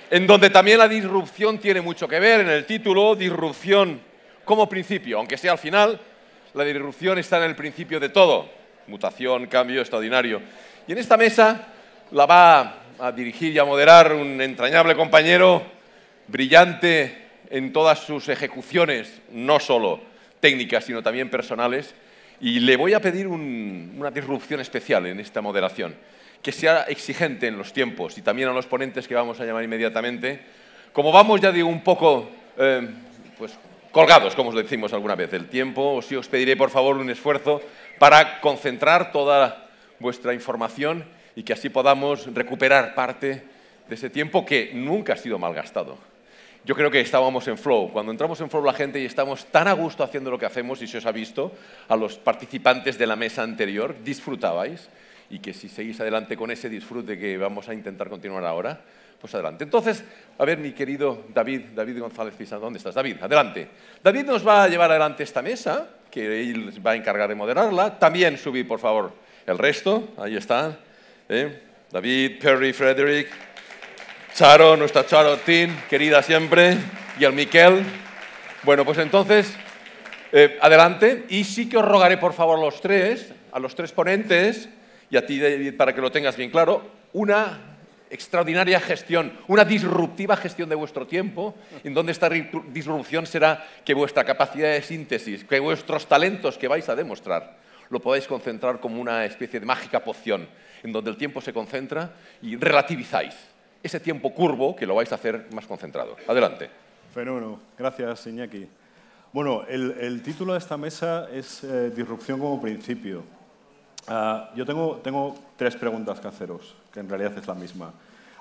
en donde también la disrupción tiene mucho que ver. En el título, disrupción como principio, aunque sea al final, la disrupción está en el principio de todo. Mutación, cambio extraordinario. Y en esta mesa la va a dirigir y a moderar un entrañable compañero, brillante en todas sus ejecuciones, no solo técnicas, sino también personales. Y le voy a pedir una disrupción especial en esta moderación, que sea exigente en los tiempos y también a los ponentes que vamos a llamar inmediatamente. Como vamos, ya digo, un poco pues, colgados, como os decimos alguna vez, del tiempo, sí os pediré, por favor, un esfuerzo para concentrar toda vuestra información y que así podamos recuperar parte de ese tiempo que nunca ha sido malgastado. Yo creo que estábamos en flow. Cuando entramos en flow la gente y estamos tan a gusto haciendo lo que hacemos, y se os ha visto a los participantes de la mesa anterior, disfrutabais, y que si seguís adelante con ese disfrute que vamos a intentar continuar ahora, pues adelante. Entonces, a ver, mi querido David González Pizarro, ¿dónde estás? David, adelante. David nos va a llevar adelante esta mesa, que él va a encargar de moderarla. También subid, por favor, el resto. Ahí está. David, Perry, Frederick, Charo, nuestra Charo Tin, querida siempre, y el Miquel. Bueno, pues entonces, adelante. Y sí que os rogaré, por favor, a los tres ponentes, y a ti, David, para que lo tengas bien claro, una extraordinaria gestión, una disruptiva gestión de vuestro tiempo, en donde esta disrupción será que vuestra capacidad de síntesis, que vuestros talentos que vais a demostrar, lo podáis concentrar como una especie de mágica poción, en donde el tiempo se concentra y relativizáis ese tiempo curvo que lo vais a hacer más concentrado. Adelante. Fenómeno. Gracias, Iñaki. Bueno, el título de esta mesa es Disrupción como principio. Yo tengo tres preguntas que haceros, que en realidad es la misma.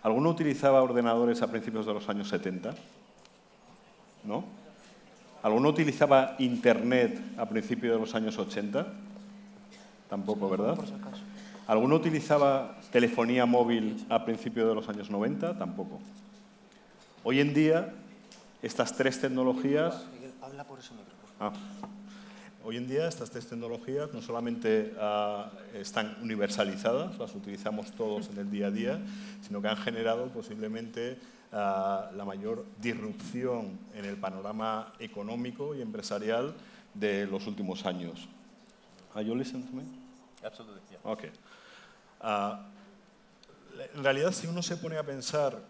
¿Alguno utilizaba ordenadores a principios de los años 70? ¿No? ¿Alguno utilizaba Internet a principios de los años 80? Tampoco, ¿verdad? ¿Alguno utilizaba telefonía móvil a principios de los años 90? Tampoco. Hoy en día, estas tres tecnologías... Habla por ese micrófono. Hoy en día estas tres tecnologías no solamente están universalizadas, las utilizamos todos en el día a día, sino que han generado posiblemente la mayor disrupción en el panorama económico y empresarial de los últimos años. ¿Are you listening to me? Absolutely, yeah. Okay. En realidad, si uno se pone a pensar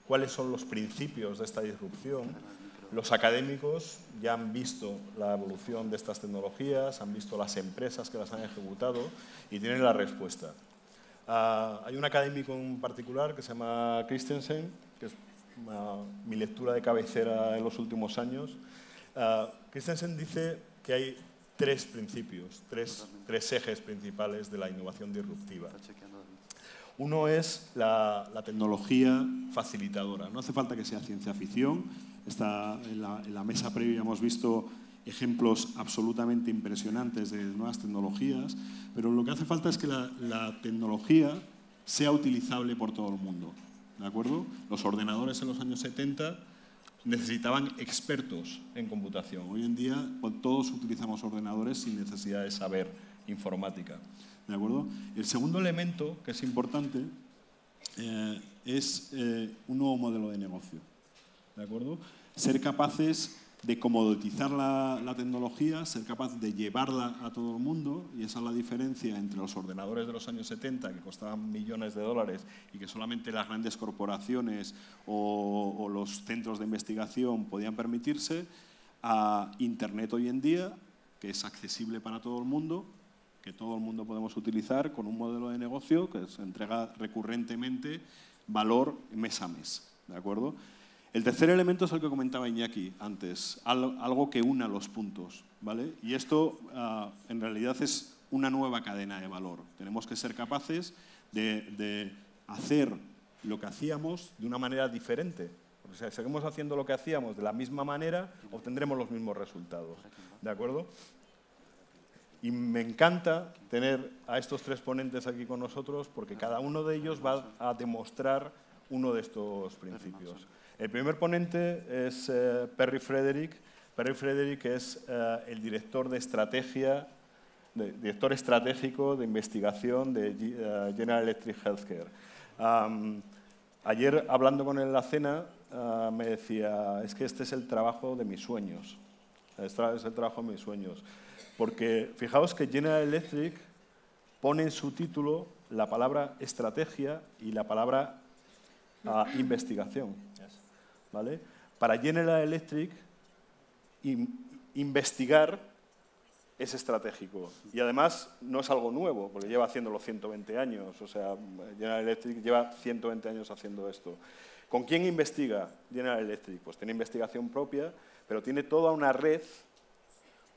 cuáles son los principios de esta disrupción, los académicos ya han visto la evolución de estas tecnologías, han visto las empresas que las han ejecutado y tienen la respuesta. Hay un académico en particular que se llama Christensen, que es mi lectura de cabecera en los últimos años. Christensen dice que hay tres principios, tres ejes principales de la innovación disruptiva. Uno es la tecnología facilitadora. No hace falta que sea ciencia ficción. En la mesa previa hemos visto ejemplos absolutamente impresionantes de nuevas tecnologías, pero lo que hace falta es que la tecnología sea utilizable por todo el mundo. ¿De acuerdo? Los ordenadores en los años 70 necesitaban expertos en computación. Hoy en día todos utilizamos ordenadores sin necesidad de saber informática. ¿De acuerdo? El segundo elemento que es importante es un nuevo modelo de negocio. ¿De acuerdo? Ser capaces de comoditizar la tecnología, ser capaz de llevarla a todo el mundo, y esa es la diferencia entre los ordenadores de los años 70, que costaban millones de dólares y que solamente las grandes corporaciones o los centros de investigación podían permitirse, a Internet hoy en día, que es accesible para todo el mundo, que todo el mundo podemos utilizar con un modelo de negocio que se entrega recurrentemente valor mes a mes. ¿De acuerdo? El tercer elemento es el que comentaba Iñaki antes, algo que una los puntos, ¿vale? Y esto en realidad es una nueva cadena de valor. Tenemos que ser capaces de hacer lo que hacíamos de una manera diferente. Porque si seguimos haciendo lo que hacíamos de la misma manera, obtendremos los mismos resultados. ¿De acuerdo? Y me encanta tener a estos tres ponentes aquí con nosotros porque cada uno de ellos va a demostrar uno de estos principios. El primer ponente es Perry Frederick. Perry Frederick es el director de estrategia, director estratégico de investigación de General Electric Healthcare. Ayer, hablando con él en la cena, me decía, es que este es el trabajo de mis sueños. Este es el trabajo de mis sueños. Porque fijaos que General Electric pone en su título la palabra estrategia y la palabra investigación. ¿Vale? Para General Electric, investigar es estratégico. Y además no es algo nuevo, porque lleva haciéndolo 120 años. O sea, General Electric lleva 120 años haciendo esto. ¿Con quién investiga General Electric? Pues tiene investigación propia, pero tiene toda una red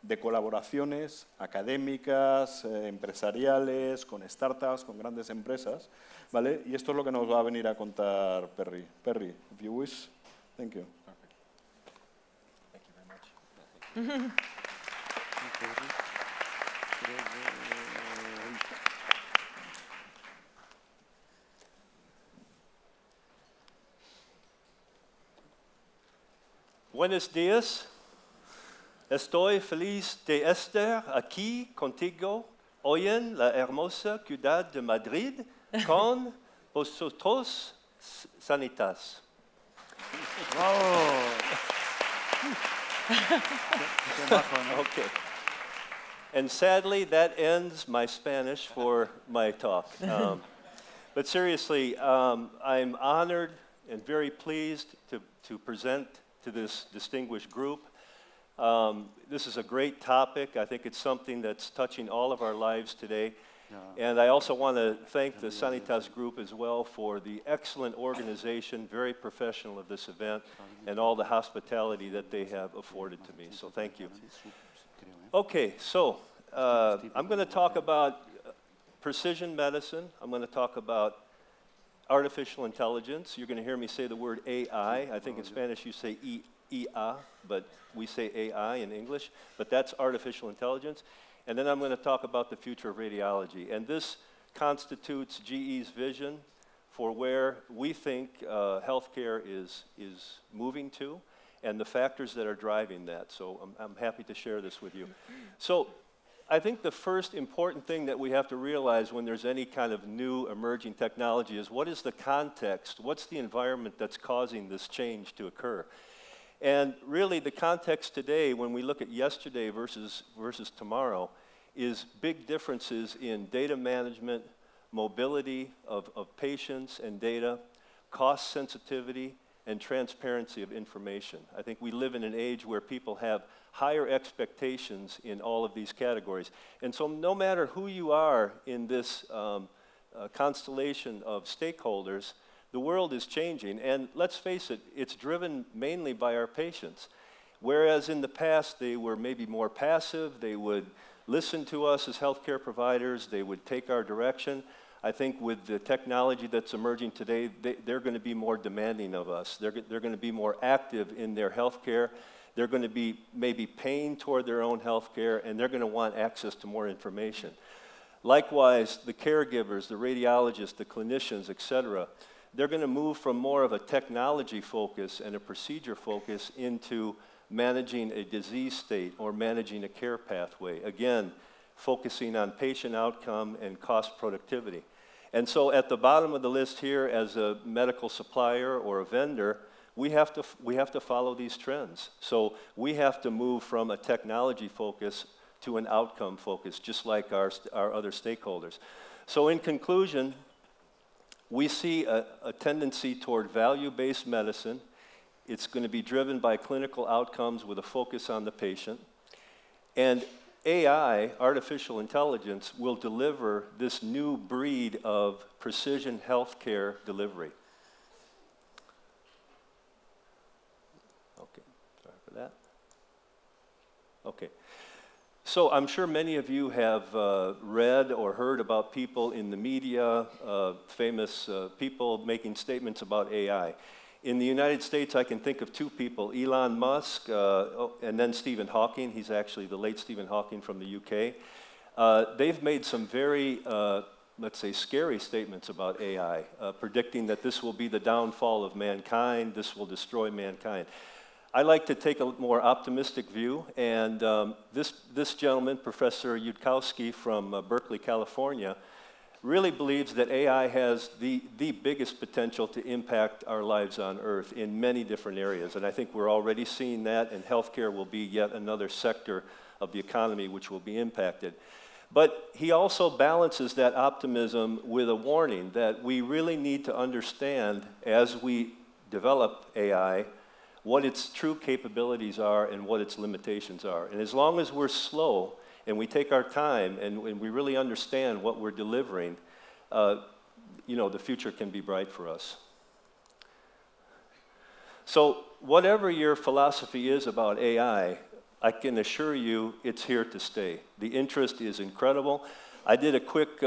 de colaboraciones académicas, empresariales, con startups, con grandes empresas, ¿vale? Y esto es lo que nos va a venir a contar Perry. Perry, if you wish. Thank you. Perfect. Thank you very much. Buenos días. Estoy feliz de estar aquí contigo hoy en la hermosa ciudad de Madrid con vosotros, Sanitas. Okay. And sadly, that ends my Spanish for my talk. But seriously, I'm honored and very pleased to present to this distinguished group. This is a great topic. I think it's something that's touching all of our lives today. And I also want to thank the Sanitas group as well for the excellent organization, very professional of this event, and all the hospitality that they have afforded to me. So thank you. Okay, so I'm going to talk about precision medicine. I'm going to talk about artificial intelligence. You're going to hear me say the word AI. I think in Spanish you say IA, but we say AI in English. But that's artificial intelligence. And then I'm going to talk about the future of radiology. And this constitutes GE's vision for where we think healthcare is moving to and the factors that are driving that. So I'm happy to share this with you. So I think the first important thing that we have to realize when there's any kind of new emerging technology is what is the context? What's the environment that's causing this change to occur? And really the context today, when we look at yesterday versus tomorrow, is big differences in data management, mobility of patients and data, cost sensitivity, and transparency of information. I think we live in an age where people have higher expectations in all of these categories. And so no matter who you are in this constellation of stakeholders, the world is changing. And let's face it, it's driven mainly by our patients. Whereas in the past, they were maybe more passive, they would listen to us as healthcare providers, they would take our direction. I think with the technology that's emerging today, they're going to be more demanding of us. They're going to be more active in their healthcare. They're going to be maybe paying toward their own healthcare, and they're going to want access to more information. Likewise, the caregivers, the radiologists, the clinicians, et cetera, they're going to move from more of a technology focus and a procedure focus into managing a disease state or managing a care pathway. Again, focusing on patient outcome and cost productivity. And so at the bottom of the list here, as a medical supplier or a vendor, we have to follow these trends. So we have to move from a technology focus to an outcome focus, just like our other stakeholders. So in conclusion, we see a tendency toward value-based medicine. It's going to be driven by clinical outcomes with a focus on the patient. And AI, artificial intelligence, will deliver this new breed of precision healthcare delivery. Okay, sorry for that. Okay. So I'm sure many of you have read or heard about people in the media, famous people making statements about AI. In the United States, I can think of two people, Elon Musk and then Stephen Hawking. He's actually the late Stephen Hawking from the UK. They've made some very, let's say, scary statements about AI, predicting that this will be the downfall of mankind, this will destroy mankind. I like to take a more optimistic view, and this gentleman, Professor Yudkowsky from Berkeley, California, really believes that AI has the biggest potential to impact our lives on Earth in many different areas. And I think we're already seeing that, and healthcare will be yet another sector of the economy which will be impacted. But he also balances that optimism with a warning that we really need to understand as we develop AI what its true capabilities are and what its limitations are. And as long as we're slow and we take our time and we really understand what we're delivering, you know, the future can be bright for us. So whatever your philosophy is about AI, I can assure you it's here to stay. The interest is incredible. I did a quick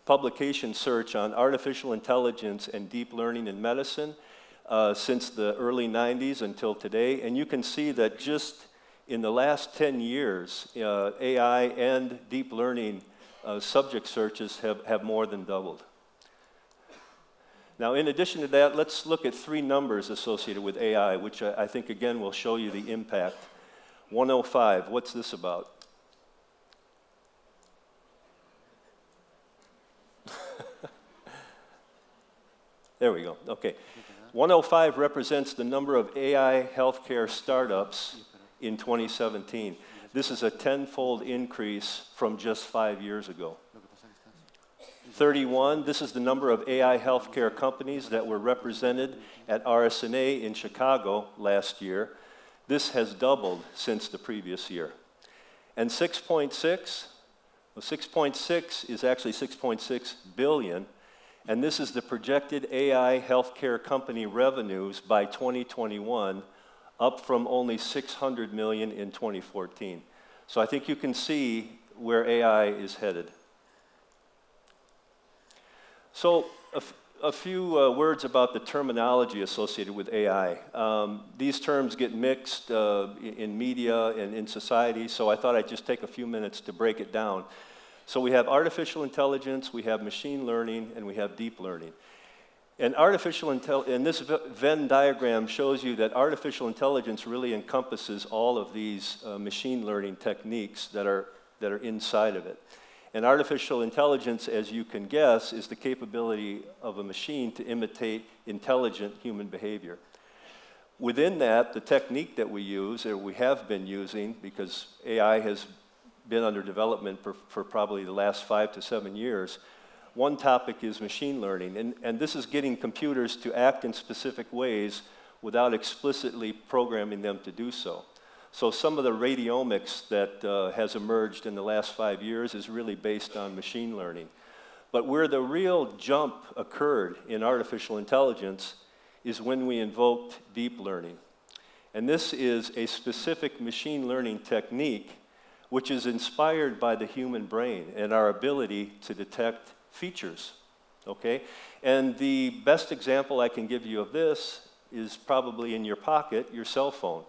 publication search on artificial intelligence and deep learning in medicine since the early 90s until today, and you can see that just in the last 10 years, AI and deep learning subject searches have more than doubled. Now, in addition to that, let's look at 3 numbers associated with AI, which I think, again, will show you the impact. 105, what's this about? There we go, okay. 105 represents the number of AI healthcare startups in 2017. This is a 10-fold increase from just 5 years ago. 31, this is the number of AI healthcare companies that were represented at RSNA in Chicago last year. This has doubled since the previous year. And 6.6, well, 6.6 is actually 6.6 billion, and this is the projected AI healthcare company revenues by 2021, up from only 600 million in 2014. So I think you can see where AI is headed. So a few words about the terminology associated with AI. These terms get mixed in media and in society, so I thought I'd just take a few minutes to break it down. So we have artificial intelligence, we have machine learning, and we have deep learning. And this Venn diagram shows you that artificial intelligence really encompasses all of these machine learning techniques that are inside of it. And artificial intelligence, as you can guess, is the capability of a machine to imitate intelligent human behavior. Within that, the technique that we use, or we have been using, because AI has been under development for probably the last 5 to 7 years, one topic is machine learning. And this is getting computers to act in specific ways without explicitly programming them to do so. So some of the radiomics that has emerged in the last 5 years is really based on machine learning. But where the real jump occurred in artificial intelligence is when we invoked deep learning. And this is a specific machine learning technique which is inspired by the human brain and our ability to detect features, okay? And the best example I can give you of this is probably in your pocket, your cell phone.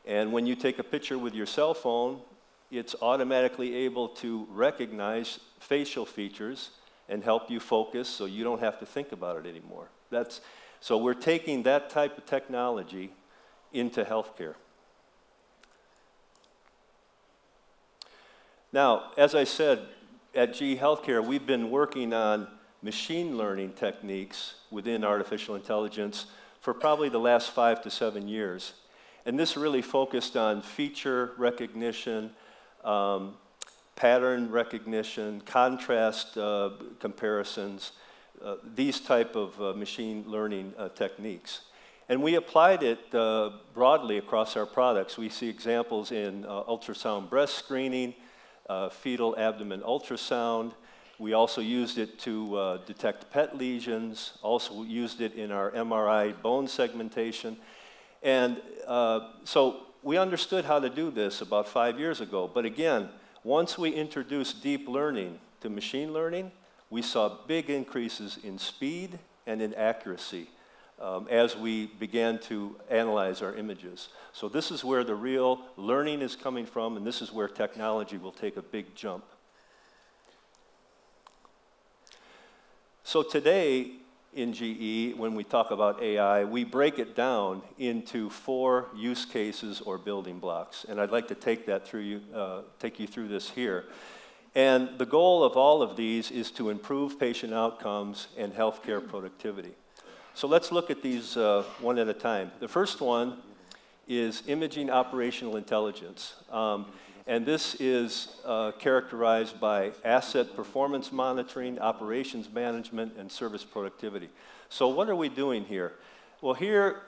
And when you take a picture with your cell phone, it's automatically able to recognize facial features and help you focus so you don't have to think about it anymore. So we're taking that type of technology into healthcare. Now, as I said, at GE Healthcare, we've been working on machine learning techniques within artificial intelligence for probably the last 5 to 7 years. And this really focused on feature recognition, pattern recognition, contrast comparisons, these type of machine learning techniques. And we applied it broadly across our products. We see examples in ultrasound breast screening, fetal abdomen ultrasound. We also used it to detect PET lesions, also used it in our MRI bone segmentation. And so we understood how to do this about 5 years ago. But again, once we introduced deep learning to machine learning, we saw big increases in speed and in accuracy as we began to analyze our images. So this is where the real learning is coming from, and this is where technology will take a big jump. So today in GE, when we talk about AI, we break it down into 4 use cases or building blocks. And I'd like to take you through this here. And the goal of all of these is to improve patient outcomes and healthcare productivity. So let's look at these one at a time. The first one is imaging operational intelligence. And this is characterized by asset performance monitoring, operations management, and service productivity. So what are we doing here? Well, here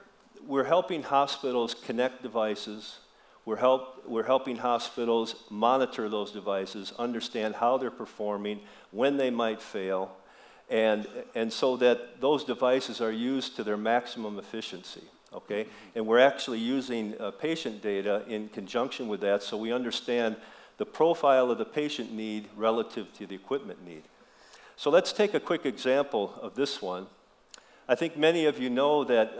we're helping hospitals connect devices. We're helping hospitals monitor those devices, understand how they're performing, when they might fail, and so that those devices are used to their maximum efficiency. Okay? And we're actually using patient data in conjunction with that so we understand the profile of the patient need relative to the equipment need. So let's take a quick example of this one. I think many of you know that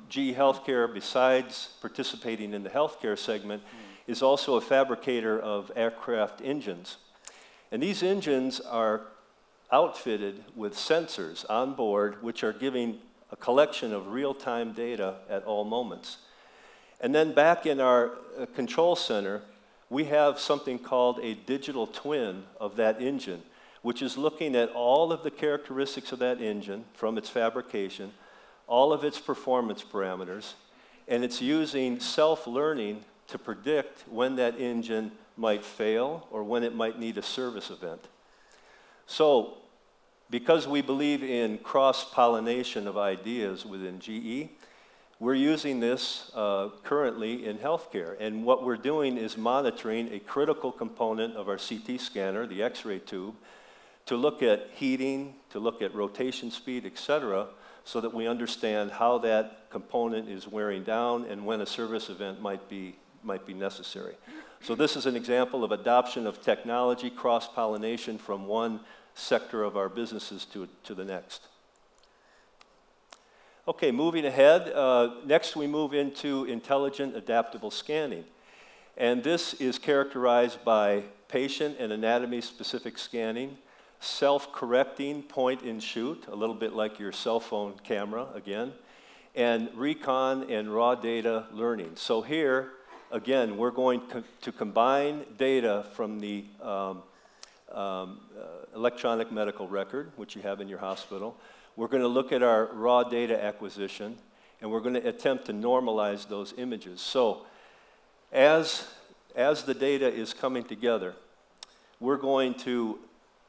GE Healthcare, besides participating in the healthcare segment, is also a fabricator of aircraft engines. And these engines are outfitted with sensors on board which are giving a collection of real-time data at all moments. And then back in our control center, we have something called a digital twin of that engine, which is looking at all of the characteristics of that engine from its fabrication, all of its performance parameters, and it's using self-learning to predict when that engine might fail or when it might need a service event. So, because we believe in cross-pollination of ideas within GE, we're using this currently in healthcare. And what we're doing is monitoring a critical component of our CT scanner, the X-ray tube, to look at heating, to look at rotation speed, et cetera, so that we understand how that component is wearing down and when a service event might be necessary. So this is an example of adoption of technology, cross-pollination from one sector of our businesses to the next. Okay, moving ahead, next we move into intelligent adaptable scanning. And this is characterized by patient and anatomy-specific scanning, self-correcting point and shoot, a little bit like your cell phone camera again, and recon and raw data learning. So here, again, we're going to combine data from the electronic medical record, which you have in your hospital. We're going to look at our raw data acquisition, and we're going to attempt to normalize those images. So as the data is coming together, we're going to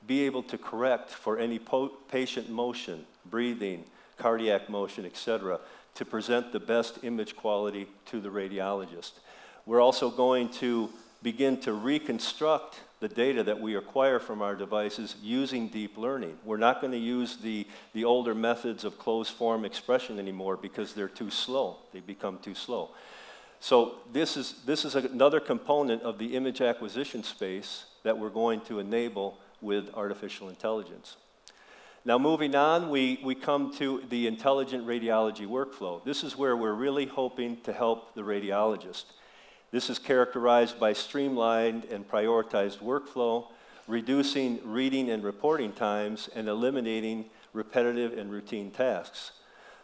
be able to correct for any patient motion, breathing, cardiac motion, et cetera, to present the best image quality to the radiologist. We're also going to begin to reconstruct the data that we acquire from our devices using deep learning. We're not going to use the older methods of closed form expression anymore because they're too slow. They become too slow. So this is another component of the image acquisition space that we're going to enable with artificial intelligence. Now moving on, we come to the intelligent radiology workflow. This is where we're really hoping to help the radiologist. This is characterized by streamlined and prioritized workflow, reducing reading and reporting times, and eliminating repetitive and routine tasks.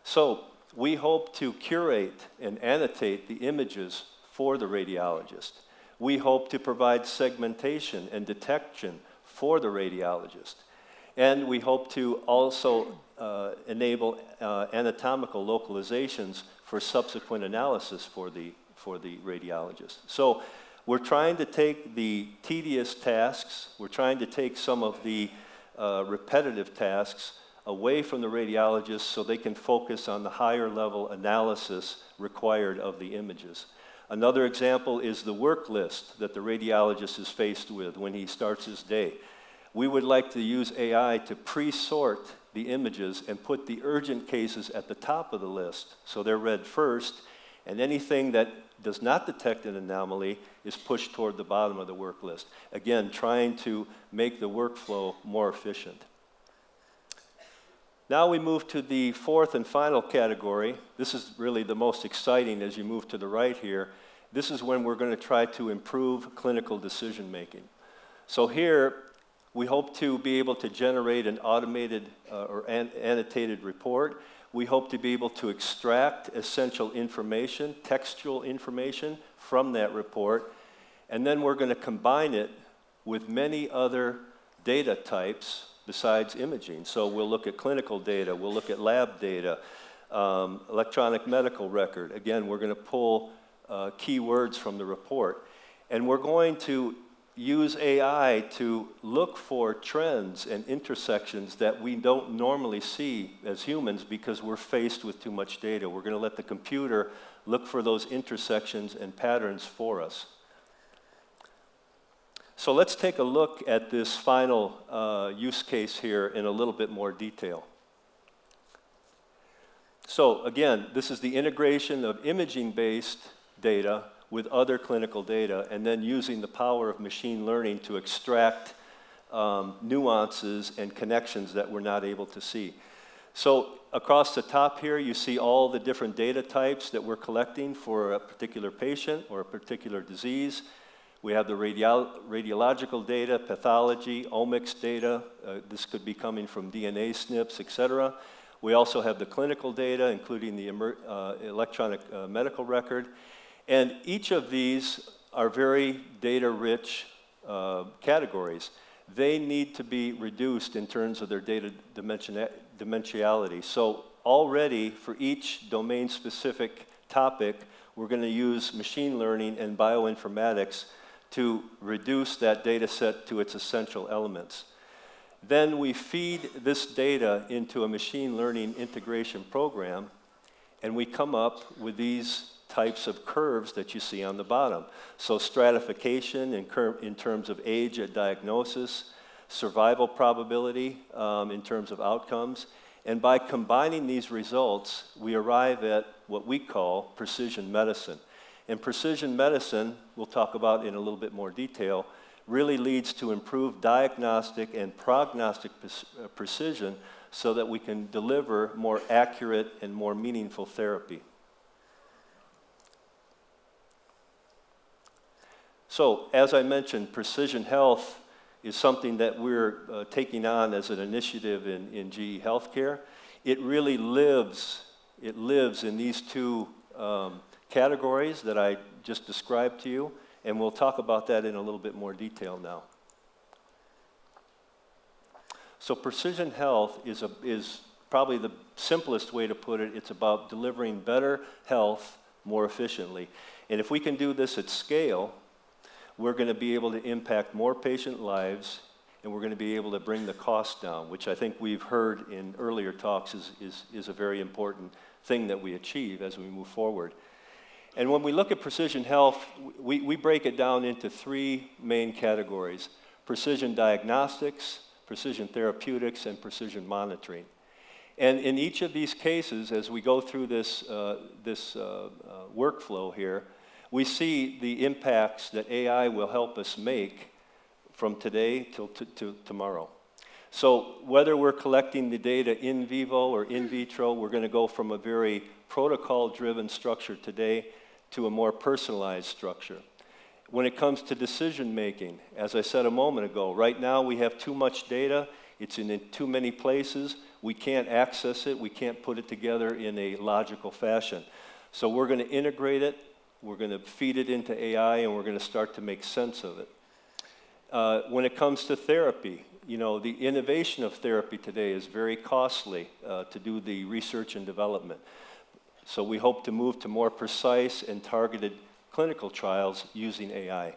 So we hope to curate and annotate the images for the radiologist. We hope to provide segmentation and detection for the radiologist. And we hope to also enable anatomical localizations for subsequent analysis for the radiologist. So we're trying to take the tedious tasks, we're trying to take some of the repetitive tasks away from the radiologist so they can focus on the higher level analysis required of the images. Another example is the work list that the radiologist is faced with when he starts his day. We would like to use AI to pre-sort the images and put the urgent cases at the top of the list so they're read first, and anything that does not detect an anomaly is pushed toward the bottom of the work list. Again, trying to make the workflow more efficient. Now we move to the fourth and final category. This is really the most exciting as you move to the right here. This is when we're going to try to improve clinical decision making. So here, we hope to be able to generate an automated or annotated report. We hope to be able to extract essential information, textual information from that report, and then we're going to combine it with many other data types besides imaging. So we'll look at clinical data, we'll look at lab data, electronic medical record. Again, we're going to pull keywords from the report. And we're going to use AI to look for trends and intersections that we don't normally see as humans because we're faced with too much data. We're going to let the computer look for those intersections and patterns for us. So let's take a look at this final use case here in a little bit more detail. So again, this is the integration of imaging-based data with other clinical data, and then using the power of machine learning to extract nuances and connections that we're not able to see. So across the top here, you see all the different data types that we're collecting for a particular patient or a particular disease. We have the radiological data, pathology, omics data. This could be coming from DNA SNPs, et cetera. We also have the clinical data, including the electronic medical record. And each of these are very data-rich categories. They need to be reduced in terms of their data dimensionality. So already, for each domain-specific topic, we're going to use machine learning and bioinformatics to reduce that data set to its essential elements. Then we feed this data into a machine learning integration program, and we come up with these types of curves that you see on the bottom. So stratification in terms of age at diagnosis, survival probability in terms of outcomes, and by combining these results, we arrive at what we call precision medicine. And precision medicine, we'll talk about in a little bit more detail, really leads to improved diagnostic and prognostic precision so that we can deliver more accurate and more meaningful therapy. So, as I mentioned, precision health is something that we're taking on as an initiative in GE Healthcare. It really lives in these two categories that I just described to you, and we'll talk about that in a little bit more detail now. So precision health is probably the simplest way to put it. It's about delivering better health more efficiently. And if we can do this at scale, we're going to be able to impact more patient lives, and we're going to be able to bring the cost down, which I think we've heard in earlier talks is a very important thing that we achieve as we move forward. And when we look at precision health, we break it down into three main categories: precision diagnostics, precision therapeutics, and precision monitoring. And in each of these cases, as we go through this workflow here, we see the impacts that AI will help us make from today till tomorrow. So whether we're collecting the data in vivo or in vitro, we're going to go from a very protocol-driven structure today to a more personalized structure. When it comes to decision-making, as I said a moment ago, right now we have too much data. It's in too many places. We can't access it. We can't put it together in a logical fashion. So we're going to integrate it. We're going to feed it into AI, and we're going to start to make sense of it. When it comes to therapy, you know, the innovation of therapy today is very costly to do the research and development. So we hope to move to more precise and targeted clinical trials using AI.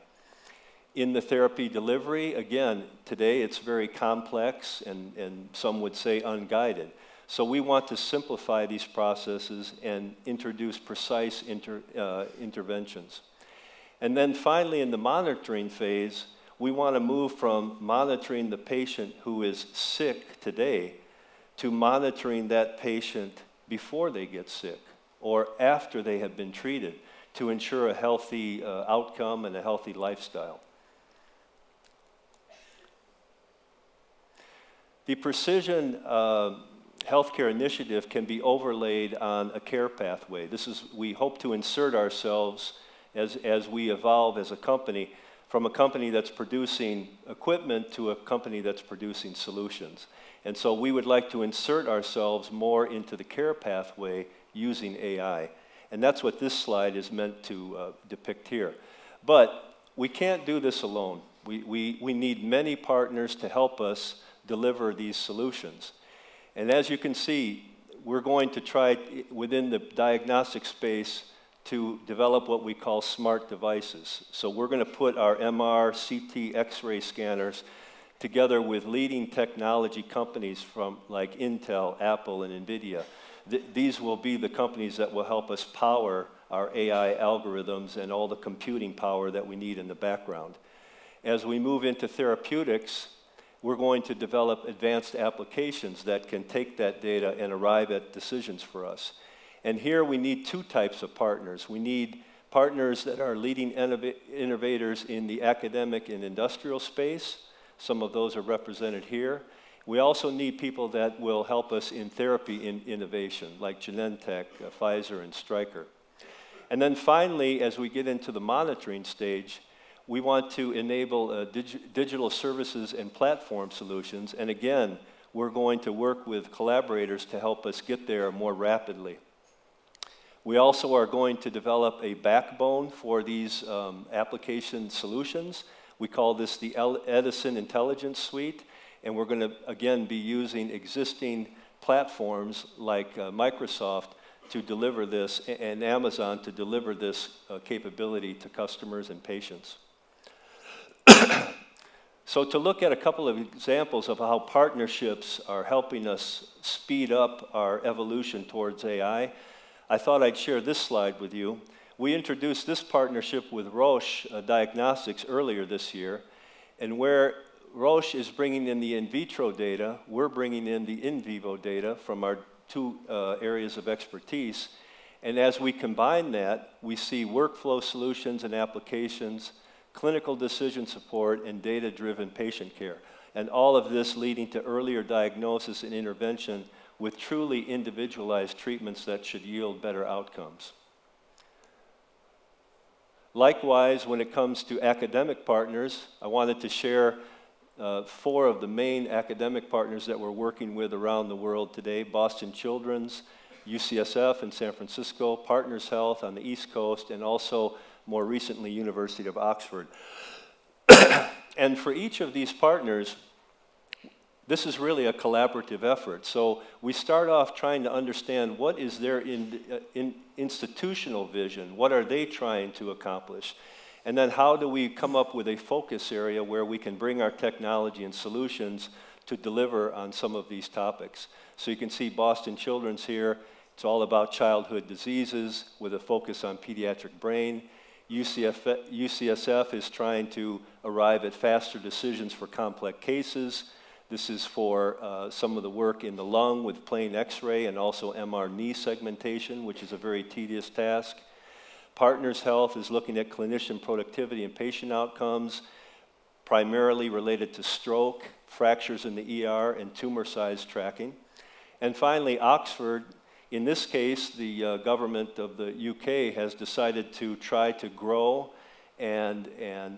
In the therapy delivery, again, today it's very complex and some would say unguided. So we want to simplify these processes and introduce precise interventions. And then finally, in the monitoring phase, we want to move from monitoring the patient who is sick today to monitoring that patient before they get sick or after they have been treated to ensure a healthy outcome and a healthy lifestyle. The precision healthcare initiative can be overlaid on a care pathway. We hope to insert ourselves as we evolve as a company from a company that's producing equipment to a company that's producing solutions. And so we would like to insert ourselves more into the care pathway using AI. And that's what this slide is meant to depict here. But we can't do this alone. We need many partners to help us deliver these solutions. And as you can see, we're going to try within the diagnostic space to develop what we call smart devices. So we're going to put our MR, CT, X-ray scanners together with leading technology companies from like Intel, Apple, and NVIDIA. These will be the companies that will help us power our AI algorithms and all the computing power that we need in the background. As we move into therapeutics, we're going to develop advanced applications that can take that data and arrive at decisions for us. And here we need two types of partners. We need partners that are leading innovators in the academic and industrial space. Some of those are represented here. We also need people that will help us in therapy in innovation, like Genentech, Pfizer, and Stryker. And then finally, as we get into the monitoring stage, we want to enable digital services and platform solutions. And again, we're going to work with collaborators to help us get there more rapidly. We also are going to develop a backbone for these application solutions. We call this the Edison Intelligence Suite. And we're going to, again, be using existing platforms like Microsoft to deliver this, and Amazon to deliver this capability to customers and patients. So to look at a couple of examples of how partnerships are helping us speed up our evolution towards AI, I thought I'd share this slide with you. We introduced this partnership with Roche Diagnostics earlier this year, and where Roche is bringing in the in vitro data, we're bringing in the in vivo data from our two areas of expertise. And as we combine that, we see workflow solutions and applications, clinical decision support, and data-driven patient care. And all of this leading to earlier diagnosis and intervention with truly individualized treatments that should yield better outcomes. Likewise, when it comes to academic partners, I wanted to share 4 of the main academic partners that we're working with around the world today: Boston Children's, UCSF in San Francisco, Partners Health on the East Coast, and also more recently University of Oxford. And for each of these partners, this is really a collaborative effort. So we start off trying to understand what is their institutional vision, what are they trying to accomplish, and then how do we come up with a focus area where we can bring our technology and solutions to deliver on some of these topics. So you can see Boston Children's here. It's all about childhood diseases with a focus on pediatric brain. UCSF is trying to arrive at faster decisions for complex cases. This is for some of the work in the lung with plain X-ray and also MR knee segmentation, which is a very tedious task. Partners Health is looking at clinician productivity and patient outcomes, primarily related to stroke, fractures in the ER, and tumor size tracking. And finally, Oxford, in this case, the government of the UK has decided to try to grow and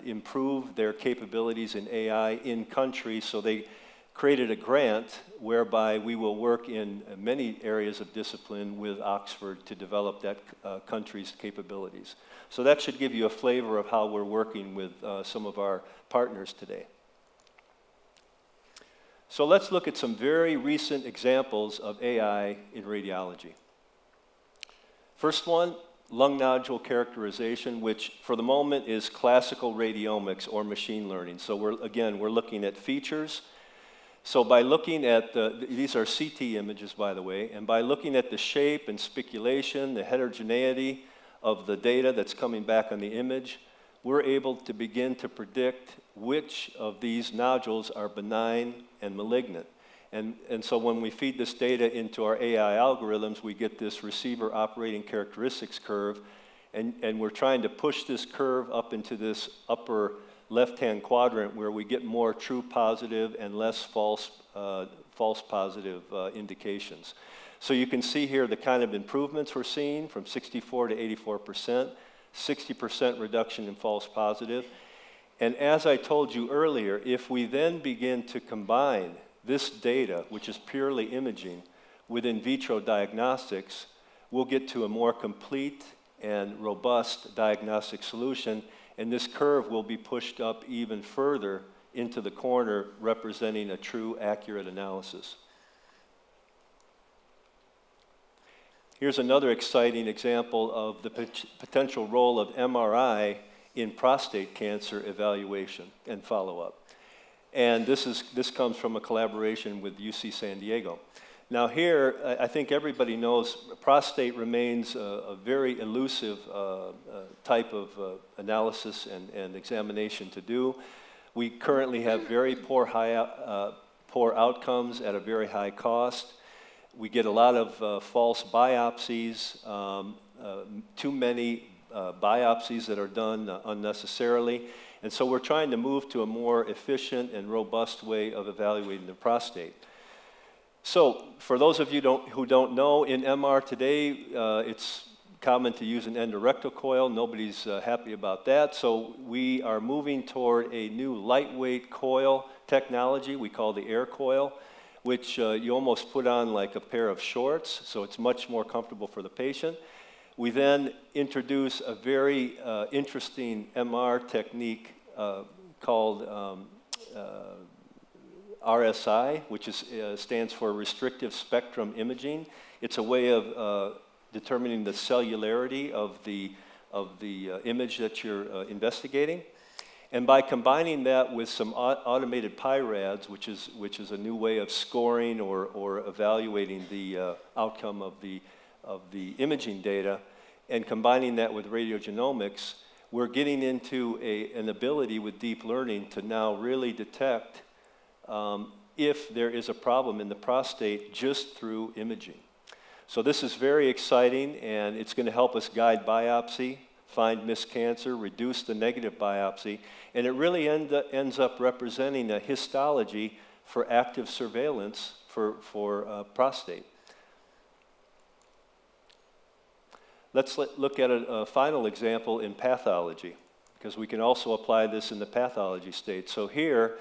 improve their capabilities in AI in country, so they created a grant whereby we will work in many areas of discipline with Oxford to develop that country's capabilities. So that should give you a flavor of how we're working with some of our partners today. So let's look at some very recent examples of AI in radiology. First one, lung nodule characterization, which for the moment is classical radiomics or machine learning. So we're looking at features. So by looking at these are CT images, by the way, and by looking at the shape and speculation, the heterogeneity of the data that's coming back on the image, we're able to begin to predict which of these nodules are benign and malignant. And so when we feed this data into our AI algorithms, we get this receiver operating characteristics curve, and we're trying to push this curve up into this upper left-hand quadrant where we get more true positive and less false positive indications. So you can see here the kind of improvements we're seeing from 64 to 84%, 60% reduction in false positive. And as I told you earlier, if we then begin to combine this data, which is purely imaging, with in vitro diagnostics, we'll get to a more complete and robust diagnostic solution. and this curve will be pushed up even further into the corner, representing a true, accurate analysis. Here's another exciting example of the potential role of MRI in prostate cancer evaluation and follow-up. And this comes from a collaboration with UC San Diego. Now here, I think everybody knows prostate remains a very elusive type of analysis and examination to do. We currently have very poor outcomes at a very high cost. We get a lot of false biopsies, too many biopsies that are done unnecessarily. And so we're trying to move to a more efficient and robust way of evaluating the prostate. So for those of you who don't know, in MR today, it's common to use an endorectal coil. Nobody's happy about that. So we are moving toward a new lightweight coil technology we call the air coil, which you almost put on like a pair of shorts, so it's much more comfortable for the patient. We then introduce a very interesting MR technique called RSI, which stands for restrictive spectrum imaging. It's a way of determining the cellularity of the image that you're investigating. And by combining that with some automated PIRADS, which is a new way of scoring or evaluating the outcome of the imaging data, and combining that with radiogenomics, we're getting into an ability with deep learning to now really detect if there is a problem in the prostate just through imaging. So this is very exciting, and it's going to help us guide biopsy, find missed cancer, reduce the negative biopsy, and it really ends up representing a histology for active surveillance for prostate. Let's look at a final example in pathology, because we can also apply this in the pathology state. So here,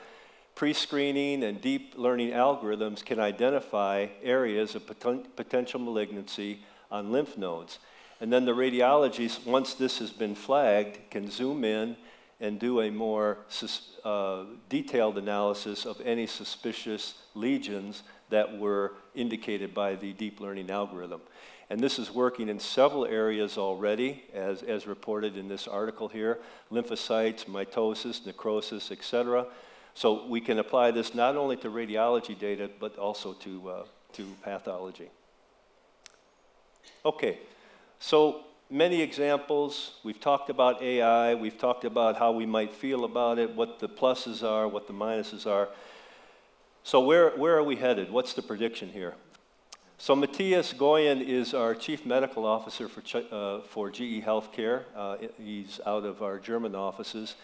pre-screening and deep learning algorithms can identify areas of potential malignancy on lymph nodes. And then the radiologists, once this has been flagged, can zoom in and do a more detailed analysis of any suspicious lesions that were indicated by the deep learning algorithm. And this is working in several areas already, as reported in this article here: lymphocytes, mitosis, necrosis, etc. So we can apply this not only to radiology data, but also to pathology. Okay. So many examples. We've talked about AI. We've talked about how we might feel about it, what the pluses are, what the minuses are. So where are we headed? What's the prediction here? So Matthias Goyen is our Chief Medical Officer for GE Healthcare. He's out of our German offices.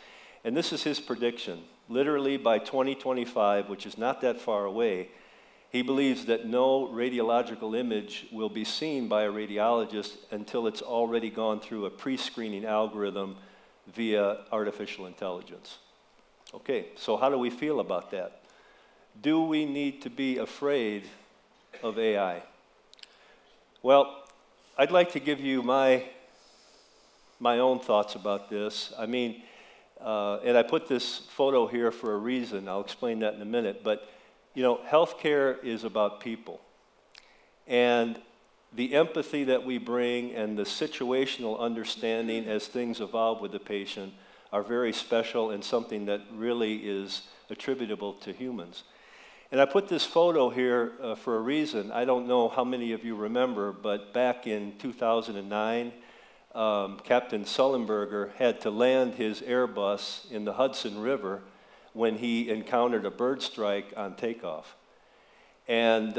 And this is his prediction. Literally by 2025, which is not that far away, he believes that no radiological image will be seen by a radiologist until it's already gone through a pre-screening algorithm via artificial intelligence. Okay, so how do we feel about that? Do we need to be afraid of AI? Well, I'd like to give you my own thoughts about this. I mean, and I put this photo here for a reason. I'll explain that in a minute. But you know, healthcare is about people. And the empathy that we bring and the situational understanding as things evolve with the patient are very special and something that really is attributable to humans. And I put this photo here for a reason. I don't know how many of you remember, but back in 2009, Captain Sullenberger had to land his Airbus in the Hudson River when he encountered a bird strike on takeoff. And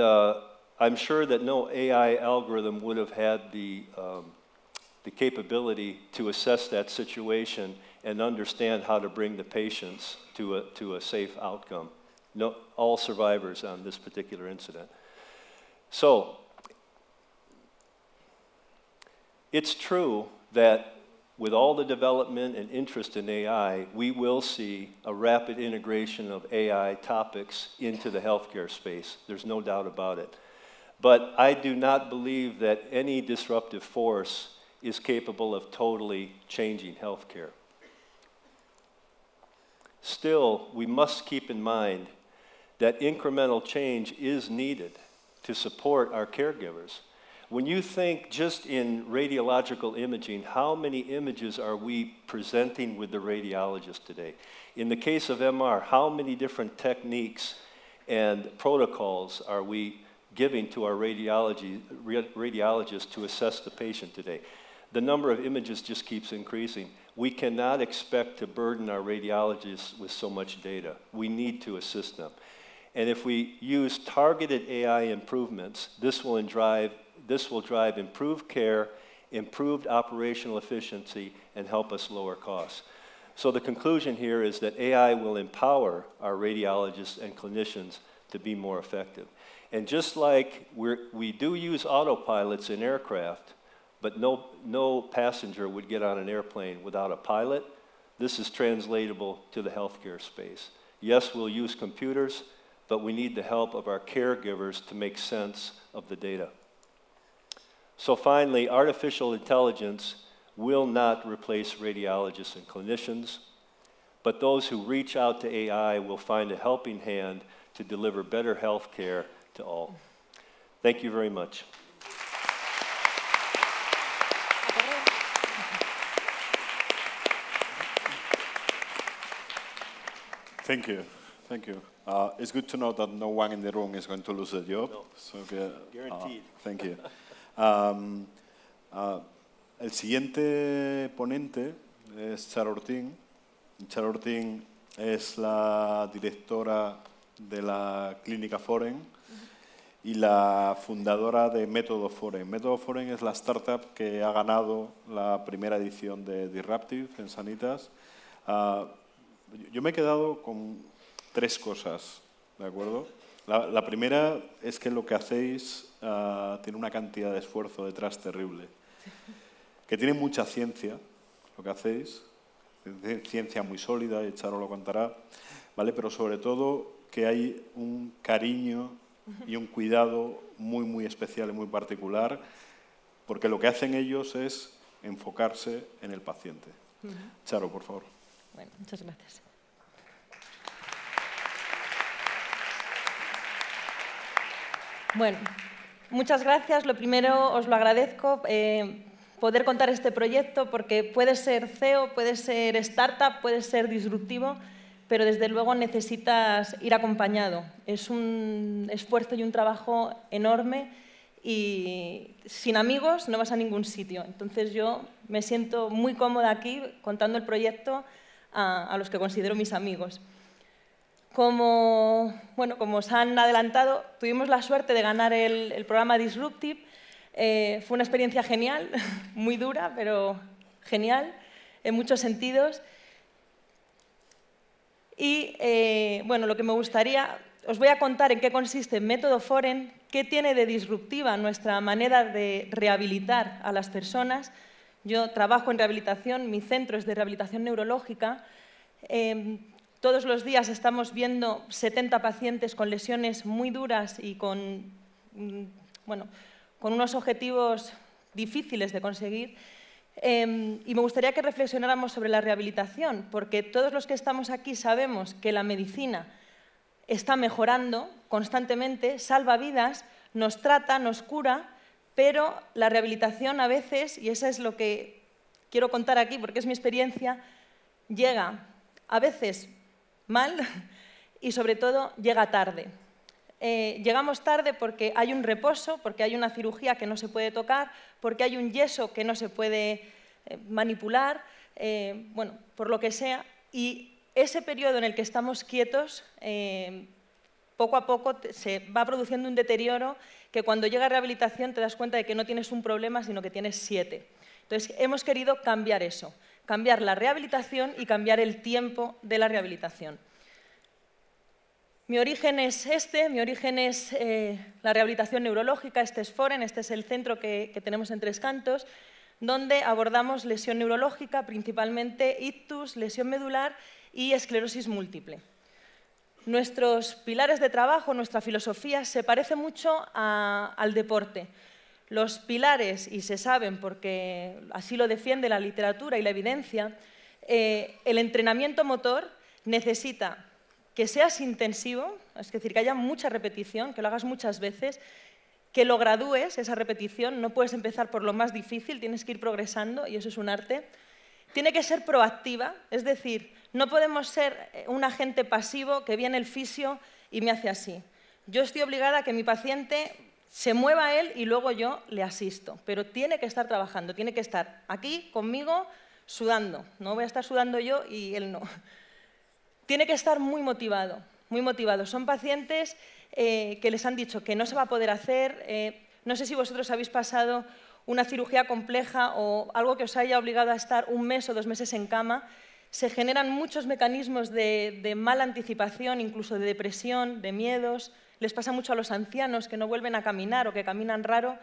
I'm sure that no AI algorithm would have had the capability to assess that situation and understand how to bring the patients to a safe outcome. No, all survivors on this particular incident. So, it's true that with all the development and interest in AI, we will see a rapid integration of AI topics into the healthcare space. There's no doubt about it. But I do not believe that any disruptive force is capable of totally changing healthcare. Still, we must keep in mind that incremental change is needed to support our caregivers. When you think just in radiological imaging, how many images are we presenting with the radiologist today? In the case of MR, how many different techniques and protocols are we giving to our radiologists to assess the patient today? The number of images just keeps increasing. We cannot expect to burden our radiologists with so much data. We need to assist them. And if we use targeted AI improvements, this will drive improved care, improved operational efficiency, and help us lower costs. So the conclusion here is that AI will empower our radiologists and clinicians to be more effective. And just like we do use autopilots in aircraft, but no passenger would get on an airplane without a pilot, this is translatable to the healthcare space. Yes, we'll use computers, but we need the help of our caregivers to make sense of the data. So finally, artificial intelligence will not replace radiologists and clinicians, but those who reach out to AI will find a helping hand to deliver better health care to all. Thank you very much. Thank you. Thank you. It's good to know that no one in the room is going to lose a job. No. So, Guaranteed. Thank you. El siguiente ponente es Charo Ortín. Charo Ortín es la directora de la Clínica Foren y la fundadora de Método Foren. Método Foren es la startup que ha ganado la primera edición de Disruptive en Sanitas. Yo me he quedado con tres cosas, ¿de acuerdo? La primera es que lo que hacéis tiene una cantidad de esfuerzo detrás terrible. Que tiene mucha ciencia, lo que hacéis, ciencia muy sólida, y Charo lo contará, ¿vale? Pero sobre todo que hay un cariño y un cuidado muy, muy especial y muy particular, porque lo que hacen ellos es enfocarse en el paciente. Charo, por favor. Bueno, muchas gracias. Bueno, muchas gracias. Lo primero, os lo agradezco, poder contar este proyecto, porque puede ser CEO, puede ser startup, puede ser disruptivo, pero desde luego necesitas ir acompañado. Es un esfuerzo y un trabajo enorme y sin amigos no vas a ningún sitio. Entonces yo me siento muy cómoda aquí contando el proyecto a los que considero mis amigos. Como os han adelantado, tuvimos la suerte de ganar el programa Disruptive. Fue una experiencia genial, muy dura, pero genial en muchos sentidos. Y lo que me gustaría, os voy a contar en qué consiste Método Foren, qué tiene de disruptiva nuestra manera de rehabilitar a las personas. Yo trabajo en rehabilitación, mi centro es de rehabilitación neurológica. Todos los días estamos viendo 70 pacientes con lesiones muy duras y con unos objetivos difíciles de conseguir. Y me gustaría que reflexionáramos sobre la rehabilitación, porque todos los que estamos aquí sabemos que la medicina está mejorando constantemente, salva vidas, nos trata, nos cura, pero la rehabilitación a veces, y eso es lo que quiero contar aquí porque es mi experiencia, llega a veces mal y sobre todo llega tarde. Llegamos tarde porque hay un reposo, porque hay una cirugía que no se puede tocar, porque hay un yeso que no se puede manipular, por lo que sea. Y ese periodo en el que estamos quietos, poco a poco se va produciendo un deterioro que cuando llega a rehabilitación te das cuenta de que no tienes un problema, sino que tienes 7. Entonces, hemos querido cambiar eso, cambiar la rehabilitación y cambiar el tiempo de la rehabilitación. Mi origen es mi origen es la rehabilitación neurológica, este es Foren, este es el centro que tenemos en Tres Cantos, donde abordamos lesión neurológica, principalmente ictus, lesión medular y esclerosis múltiple. Nuestros pilares de trabajo, nuestra filosofía, se parece mucho al deporte. Los pilares, y se saben porque así lo defiende la literatura y la evidencia, el entrenamiento motor, necesita que seas intensivo, es decir, que haya mucha repetición, que lo hagas muchas veces, que lo gradúes, esa repetición, no puedes empezar por lo más difícil, tienes que ir progresando y eso es un arte. Tiene que ser proactiva, es decir, no podemos ser un agente pasivo que viene el fisio y me hace así. Yo estoy obligada a que mi paciente se mueva él y luego yo le asisto, pero tiene que estar trabajando, tiene que estar aquí conmigo sudando, no voy a estar sudando yo y él no. Tiene que estar muy motivado, muy motivado. Son pacientes que les han dicho que no se va a poder hacer, no sé si vosotros habéis pasado una cirugía compleja o algo que os haya obligado a estar 1 mes o 2 meses en cama, se generan muchos mecanismos de mala anticipación, incluso de depresión, de miedos. Les pasa mucho a los ancianos que no vuelven a caminar o que caminan raro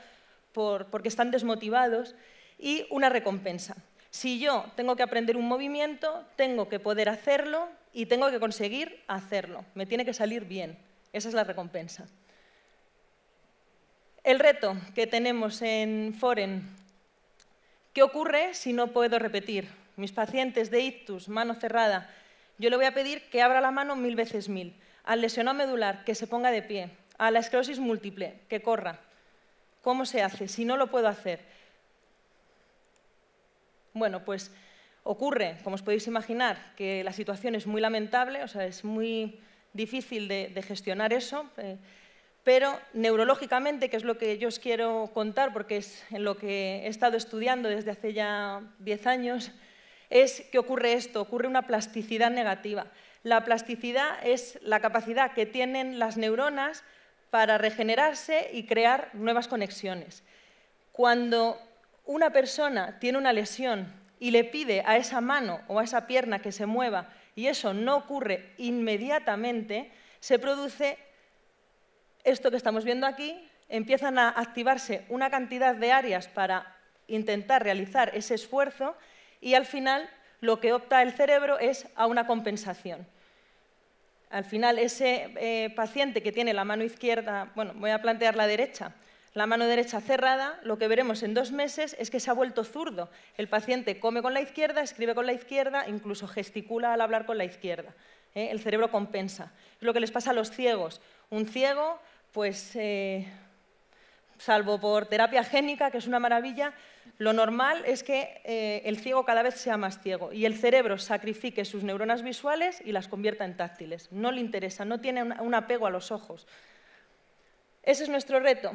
porque están desmotivados. Y una recompensa. Si yo tengo que aprender un movimiento, tengo que poder hacerlo y tengo que conseguir hacerlo. Me tiene que salir bien. Esa es la recompensa. El reto que tenemos en Foren, ¿qué ocurre si no puedo repetir? Mis pacientes de ictus, mano cerrada, yo le voy a pedir que abra la mano 1000 veces 1000. Al lesionado medular, que se ponga de pie. A la esclerosis múltiple, que corra. ¿Cómo se hace? Si no lo puedo hacer. Bueno, pues ocurre, como os podéis imaginar, que la situación es muy lamentable, o sea, es muy difícil de gestionar eso, pero neurológicamente, que es lo que yo os quiero contar, porque es en lo que he estado estudiando desde hace ya 10 años, es que ocurre esto, ocurre una plasticidad negativa. La plasticidad es la capacidad que tienen las neuronas para regenerarse y crear nuevas conexiones. Cuando una persona tiene una lesión y le pide a esa mano o a esa pierna que se mueva y eso no ocurre inmediatamente, se produce esto que estamos viendo aquí, empiezan a activarse una cantidad de áreas para intentar realizar ese esfuerzo y al final lo que opta el cerebro es a una compensación. Al final ese paciente que tiene la mano izquierda, bueno, voy a plantear la derecha, la mano derecha cerrada, lo que veremos en 2 meses es que se ha vuelto zurdo. El paciente come con la izquierda, escribe con la izquierda, incluso gesticula al hablar con la izquierda. El cerebro compensa. Es lo que les pasa a los ciegos. Un ciego, pues, salvo por terapia génica, que es una maravilla, lo normal es que el ciego cada vez sea más ciego y el cerebro sacrifique sus neuronas visuales y las convierta en táctiles. No le interesa, no tiene un apego a los ojos. Ese es nuestro reto.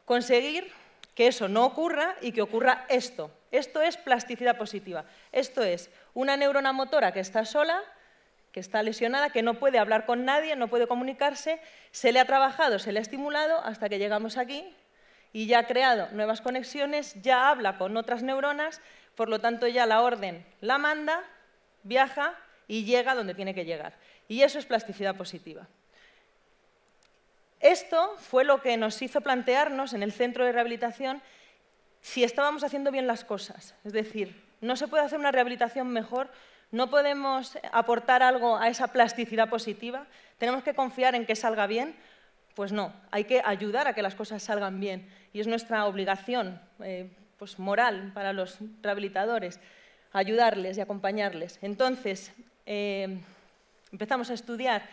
Conseguir que eso no ocurra y que ocurra esto. Esto es plasticidad positiva. Esto es una neurona motora que está sola, que está lesionada, que no puede hablar con nadie, no puede comunicarse, se le ha trabajado, se le ha estimulado hasta que llegamos aquí y ya ha creado nuevas conexiones, ya habla con otras neuronas, por lo tanto ya la orden la manda, viaja y llega donde tiene que llegar. Y eso es plasticidad positiva. Esto fue lo que nos hizo plantearnos en el centro de rehabilitación si estábamos haciendo bien las cosas. Es decir, no se puede hacer una rehabilitación mejor, no podemos aportar algo a esa plasticidad positiva, tenemos que confiar en que salga bien. Pues no, hay que ayudar a que las cosas salgan bien y es nuestra obligación pues moral para los rehabilitadores, ayudarles y acompañarles. Entonces, empezamos a estudiar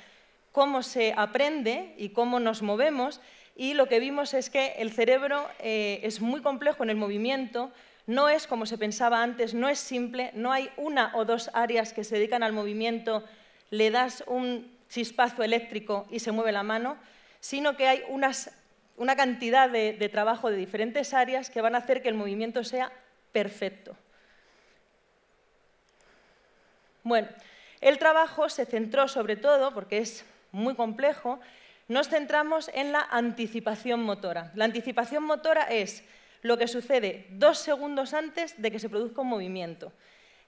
cómo se aprende y cómo nos movemos y lo que vimos es que el cerebro es muy complejo en el movimiento, no es como se pensaba antes, no es simple, no hay 1 o 2 áreas que se dedican al movimiento, le das un chispazo eléctrico y se mueve la mano, sino que hay una cantidad de trabajo de diferentes áreas que van a hacer que el movimiento sea perfecto. Bueno, el trabajo se centró sobre todo, porque es muy complejo, nos centramos en la anticipación motora. La anticipación motora es lo que sucede 2 segundos antes de que se produzca un movimiento.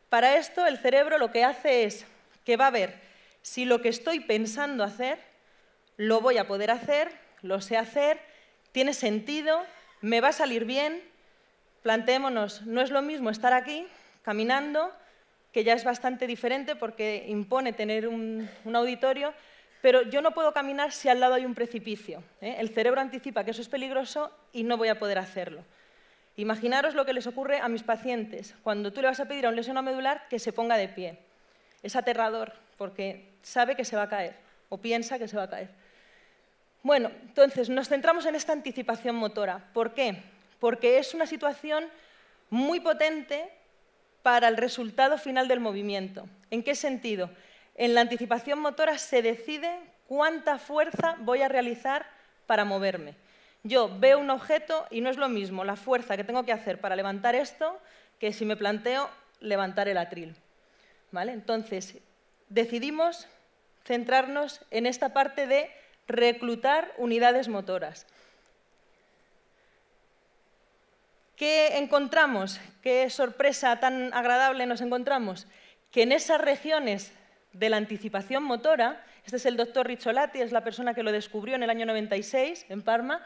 Para esto, el cerebro lo que hace es que va a ver si lo que estoy pensando hacer lo voy a poder hacer, lo sé hacer, tiene sentido, me va a salir bien. Planteémonos, no es lo mismo estar aquí, caminando, que ya es bastante diferente porque impone tener un auditorio, pero yo no puedo caminar si al lado hay un precipicio. El cerebro anticipa que eso es peligroso y no voy a poder hacerlo. Imaginaros lo que les ocurre a mis pacientes cuando tú le vas a pedir a un lesionado medular que se ponga de pie. Es aterrador porque sabe que se va a caer o piensa que se va a caer. Bueno, entonces nos centramos en esta anticipación motora. ¿Por qué? Porque es una situación muy potente para el resultado final del movimiento. ¿En qué sentido? En la anticipación motora se decide cuánta fuerza voy a realizar para moverme. Yo veo un objeto y no es lo mismo la fuerza que tengo que hacer para levantar esto que si me planteo levantar el atril. ¿Vale? Entonces, decidimos centrarnos en esta parte de reclutar unidades motoras. ¿Qué encontramos? ¿Qué sorpresa tan agradable nos encontramos? Que en esas regiones de la anticipación motora, este es el doctor Ricciolati, es la persona que lo descubrió en el año 96 en Parma,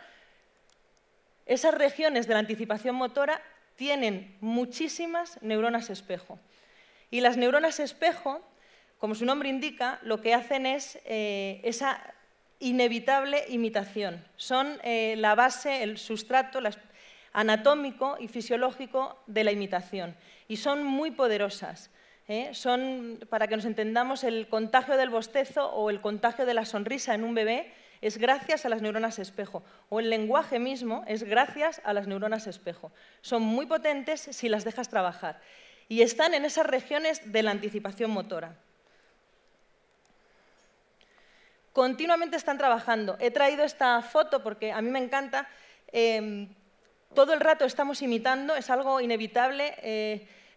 esas regiones de la anticipación motora tienen muchísimas neuronas espejo. Y las neuronas espejo, como su nombre indica, lo que hacen es esa inevitable imitación. Son la base, el sustrato anatómico y fisiológico de la imitación. Y son muy poderosas. Son, para que nos entendamos, el contagio del bostezo o el contagio de la sonrisa en un bebé es gracias a las neuronas espejo. O el lenguaje mismo es gracias a las neuronas espejo. Son muy potentes si las dejas trabajar. Y están en esas regiones de la anticipación motora. Continuamente están trabajando. He traído esta foto porque a mí me encanta. Todo el rato estamos imitando, es algo inevitable.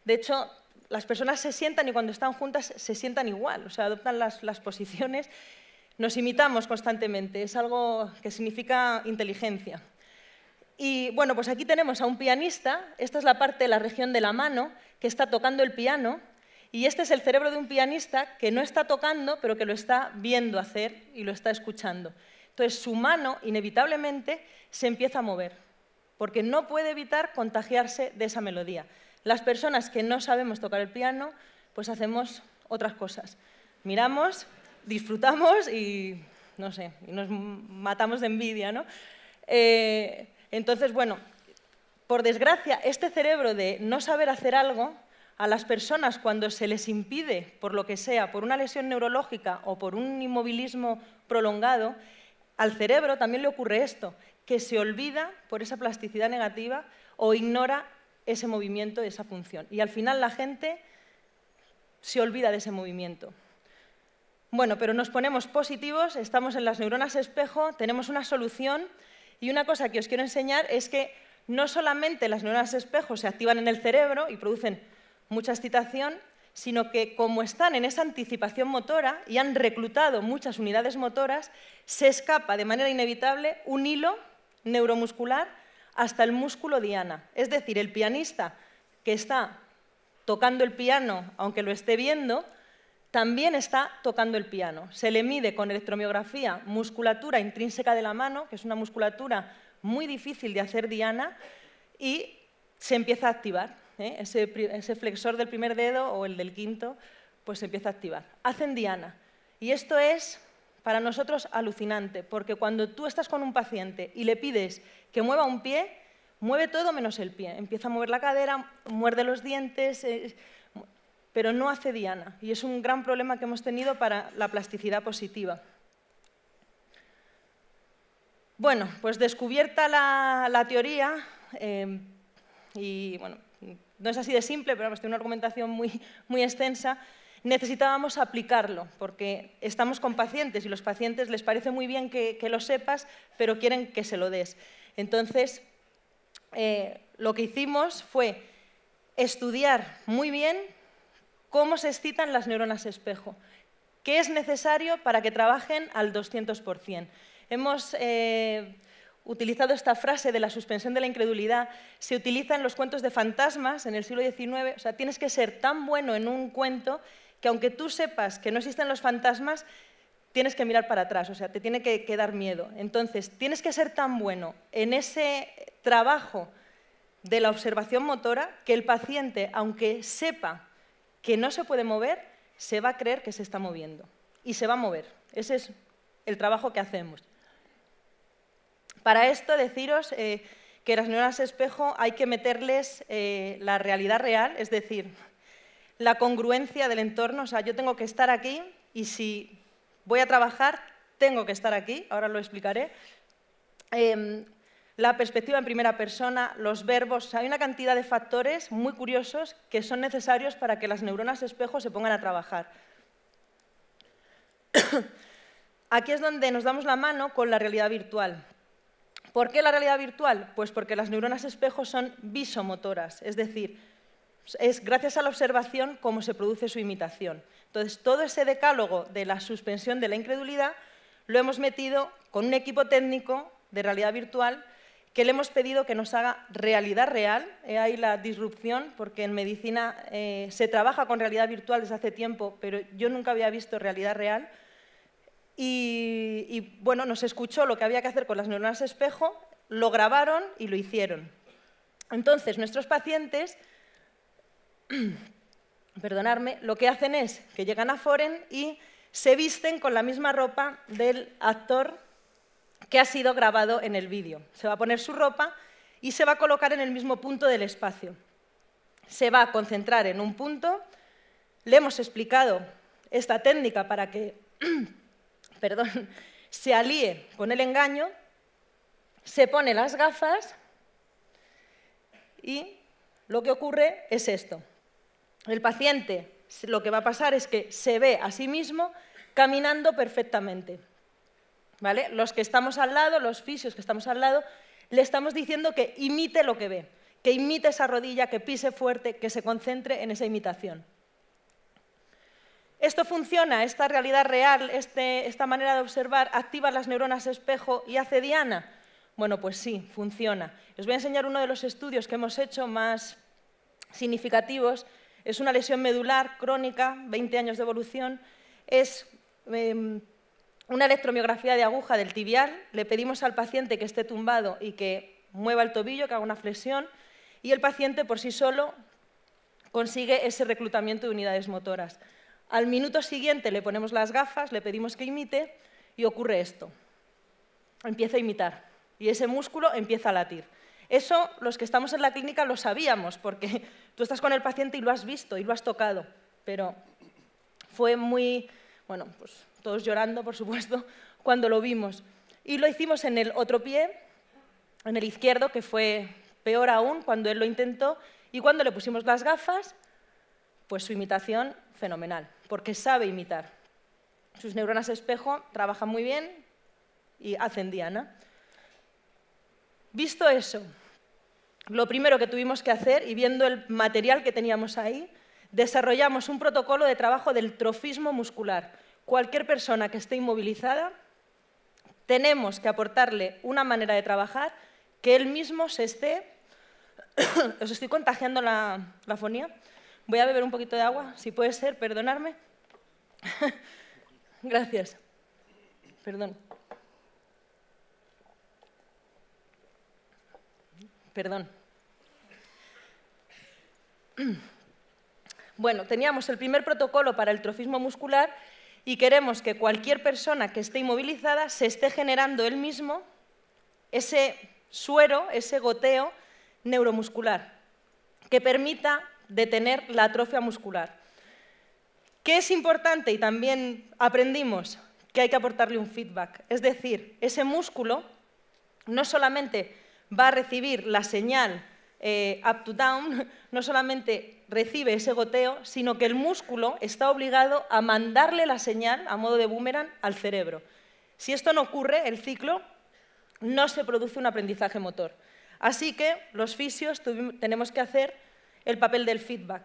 De hecho, las personas se sientan y cuando están juntas se sientan igual, o sea, adoptan las posiciones. Nos imitamos constantemente, es algo que significa inteligencia. Y bueno, pues aquí tenemos a un pianista, esta es la parte de la región de la mano, que está tocando el piano, y este es el cerebro de un pianista que no está tocando, pero que lo está viendo hacer y lo está escuchando. Entonces, su mano, inevitablemente, se empieza a mover, porque no puede evitar contagiarse de esa melodía. Las personas que no sabemos tocar el piano, pues hacemos otras cosas. Miramos, disfrutamos y, no sé, y nos matamos de envidia, ¿no? Entonces, bueno, por desgracia, este cerebro de no saber hacer algo, a las personas cuando se les impide, por lo que sea, por una lesión neurológica o por un inmovilismo prolongado, al cerebro también le ocurre esto, que se olvida por esa plasticidad negativa o ignora ese movimiento, esa función. Y al final la gente se olvida de ese movimiento. Bueno, pero nos ponemos positivos, estamos en las neuronas espejo, tenemos una solución y una cosa que os quiero enseñar es que no solamente las neuronas espejo se activan en el cerebro y producen mucha excitación, sino que como están en esa anticipación motora y han reclutado muchas unidades motoras, se escapa de manera inevitable un hilo neuromuscular hasta el músculo diana. Es decir, el pianista que está tocando el piano, aunque lo esté viendo, también está tocando el piano. Se le mide con electromiografía musculatura intrínseca de la mano, que es una musculatura muy difícil de hacer diana, y se empieza a activar. Ese flexor del primer dedo o el del quinto, pues se empieza a activar. Hacen diana. Y esto es, para nosotros, alucinante, porque cuando tú estás con un paciente y le pides que mueva un pie, mueve todo menos el pie. Empieza a mover la cadera, muerde los dientes, pero no hace diana. Y es un gran problema que hemos tenido para la plasticidad positiva. Bueno, pues descubierta la teoría, y bueno, no es así de simple, pero tiene una argumentación muy extensa, necesitábamos aplicarlo, porque estamos con pacientes y los pacientes les parece muy bien que lo sepas, pero quieren que se lo des. Entonces, lo que hicimos fue estudiar muy bien cómo se excitan las neuronas espejo, qué es necesario para que trabajen al 200%. Hemos utilizado esta frase de la suspensión de la incredulidad, se utiliza en los cuentos de fantasmas en el siglo XIX, o sea, tienes que ser tan bueno en un cuento que aunque tú sepas que no existen los fantasmas, tienes que mirar para atrás, o sea, te tiene que dar miedo. Entonces, tienes que ser tan bueno en ese trabajo de la observación motora que el paciente, aunque sepa que no se puede mover, se va a creer que se está moviendo y se va a mover. Ese es el trabajo que hacemos. Para esto, deciros que las neuronas espejo hay que meterles la realidad real, es decir, la congruencia del entorno. O sea, yo tengo que estar aquí y si voy a trabajar, tengo que estar aquí, ahora lo explicaré. La perspectiva en primera persona, los verbos, o sea, hay una cantidad de factores muy curiosos que son necesarios para que las neuronas espejo se pongan a trabajar. Aquí es donde nos damos la mano con la realidad virtual. ¿Por qué la realidad virtual? Pues porque las neuronas espejo son visomotoras, es decir, es gracias a la observación cómo se produce su imitación. Entonces, todo ese decálogo de la suspensión de la incredulidad lo hemos metido con un equipo técnico de realidad virtual que le hemos pedido que nos haga realidad real. Ahí la disrupción, porque en medicina se trabaja con realidad virtual desde hace tiempo, pero yo nunca había visto realidad real. Y bueno, nos escuchó lo que había que hacer con las neuronas espejo, lo grabaron y lo hicieron. Entonces, nuestros pacientes, perdonadme, lo que hacen es que llegan a Foren y se visten con la misma ropa del actor que ha sido grabado en el vídeo. Se va a poner su ropa y se va a colocar en el mismo punto del espacio. Se va a concentrar en un punto. Le hemos explicado esta técnica para que se alíe con el engaño, se pone las gafas y lo que ocurre es esto. El paciente, lo que va a pasar es que se ve a sí mismo caminando perfectamente. ¿Vale? Los que estamos al lado, los fisios que estamos al lado, le estamos diciendo que imite lo que ve, que imite esa rodilla, que pise fuerte, que se concentre en esa imitación. ¿Esto funciona? ¿Esta realidad real, esta manera de observar, activa las neuronas espejo y hace diana? Bueno, pues sí, funciona. Os voy a enseñar uno de los estudios que hemos hecho más significativos. Es una lesión medular crónica, 20 años de evolución. Es una electromiografía de aguja del tibial. Le pedimos al paciente que esté tumbado y que mueva el tobillo, que haga una flexión, y el paciente por sí solo consigue ese reclutamiento de unidades motoras. Al minuto siguiente le ponemos las gafas, le pedimos que imite y ocurre esto. Empieza a imitar y ese músculo empieza a latir. Eso los que estamos en la clínica lo sabíamos porque tú estás con el paciente y lo has visto y lo has tocado, pero fue muy, bueno, pues todos llorando, por supuesto, cuando lo vimos. Y lo hicimos en el otro pie, en el izquierdo, que fue peor aún cuando él lo intentó, y cuando le pusimos las gafas, pues su imitación fenomenal, porque sabe imitar. Sus neuronas espejo trabajan muy bien y hacen diana. Visto eso, lo primero que tuvimos que hacer, y viendo el material que teníamos ahí, desarrollamos un protocolo de trabajo del trofismo muscular. Cualquier persona que esté inmovilizada, tenemos que aportarle una manera de trabajar que él mismo se esté... ¿Os estoy contagiando la fonía? Voy a beber un poquito de agua, si puede ser, perdonadme. Gracias. Perdón. Perdón. Bueno, teníamos el primer protocolo para el trofismo muscular y queremos que cualquier persona que esté inmovilizada se esté generando él mismo ese suero, ese goteo neuromuscular que permita detener la atrofia muscular. ¿Qué es importante? Y también aprendimos que hay que aportarle un feedback. Es decir, ese músculo no solamente va a recibir la señal up to down, no solamente recibe ese goteo, sino que el músculo está obligado a mandarle la señal, a modo de boomerang, al cerebro. Si esto no ocurre, el ciclo, no se produce un aprendizaje motor. Así que los fisios tenemos que hacer el papel del feedback.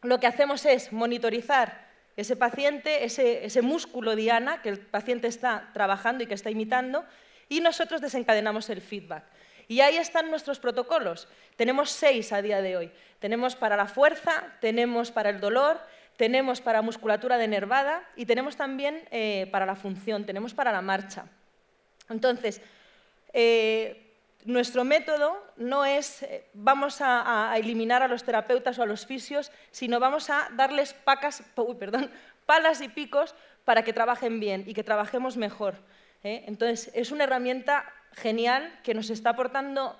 Lo que hacemos es monitorizar ese paciente, ese músculo diana que el paciente está trabajando y que está imitando, y nosotros desencadenamos el feedback. Y ahí están nuestros protocolos. Tenemos 6 a día de hoy. Tenemos para la fuerza, tenemos para el dolor, tenemos para musculatura denervada y tenemos también para la función, tenemos para la marcha. Entonces, nuestro método no es vamos a eliminar a los terapeutas o a los fisios, sino vamos a darles palas y picos para que trabajen bien y que trabajemos mejor. Entonces, es una herramienta genial que nos está aportando,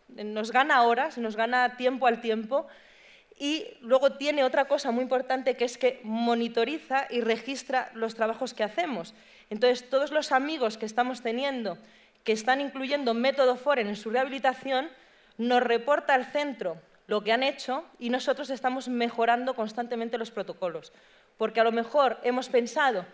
nos gana horas, nos gana tiempo al tiempo Y luego tiene otra cosa muy importante, que es que monitoriza y registra los trabajos que hacemos. Entonces, todos los amigos que estamos teniendo que están incluyendo método Foren en su rehabilitación, nos reporta al centro lo que han hecho y nosotros estamos mejorando constantemente los protocolos. Porque a lo mejor hemos pensado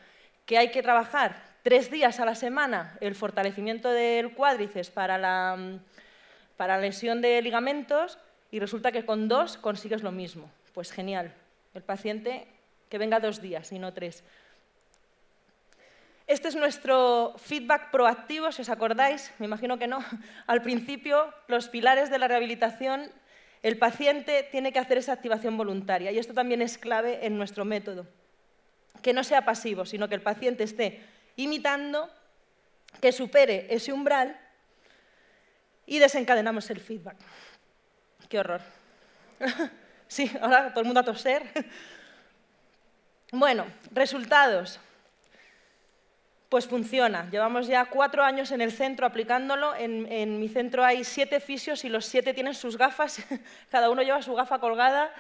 que hay que trabajar 3 días a la semana el fortalecimiento del cuádriceps para la lesión de ligamentos y resulta que con 2 consigues lo mismo. Pues genial, el paciente que venga 2 días y no 3. Este es nuestro feedback proactivo, si os acordáis, me imagino que no. Al principio, los pilares de la rehabilitación, el paciente tiene que hacer esa activación voluntaria y esto también es clave en nuestro método. Que no sea pasivo, sino que el paciente esté imitando, que supere ese umbral y desencadenamos el feedback. ¡Qué horror! Sí, ahora todo el mundo a toser. Bueno, resultados. Pues funciona. Llevamos ya 4 años en el centro aplicándolo. En mi centro hay 7 fisios y los 7 tienen sus gafas. Cada uno lleva su gafa colgada.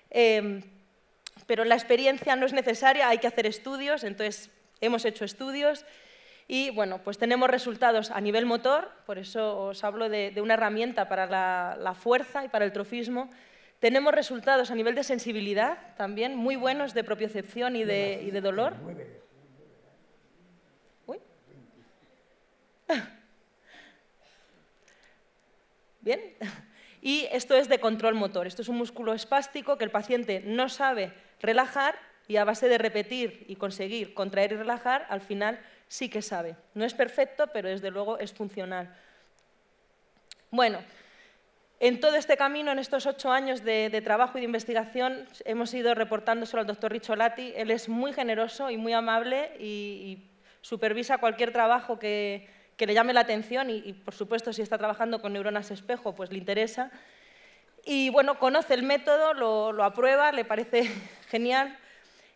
Pero la experiencia no es necesaria, hay que hacer estudios. Entonces, hemos hecho estudios y, bueno, pues tenemos resultados a nivel motor. Por eso os hablo de una herramienta para la fuerza y para el trofismo. Tenemos resultados a nivel de sensibilidad también, muy buenos de propiocepción y de dolor. Bien, y esto es de control motor. Esto es un músculo espástico que el paciente no sabe relajar y a base de repetir y conseguir contraer y relajar, al final sí que sabe. No es perfecto, pero desde luego es funcional. Bueno, en todo este camino, en estos 8 años de trabajo y de investigación, hemos ido reportándoselo al doctor Ricciolati. Él es muy generoso y muy amable y supervisa cualquier trabajo que le llame la atención y, por supuesto, si está trabajando con neuronas espejo, pues le interesa. Y, bueno, conoce el método, lo aprueba, le parece genial.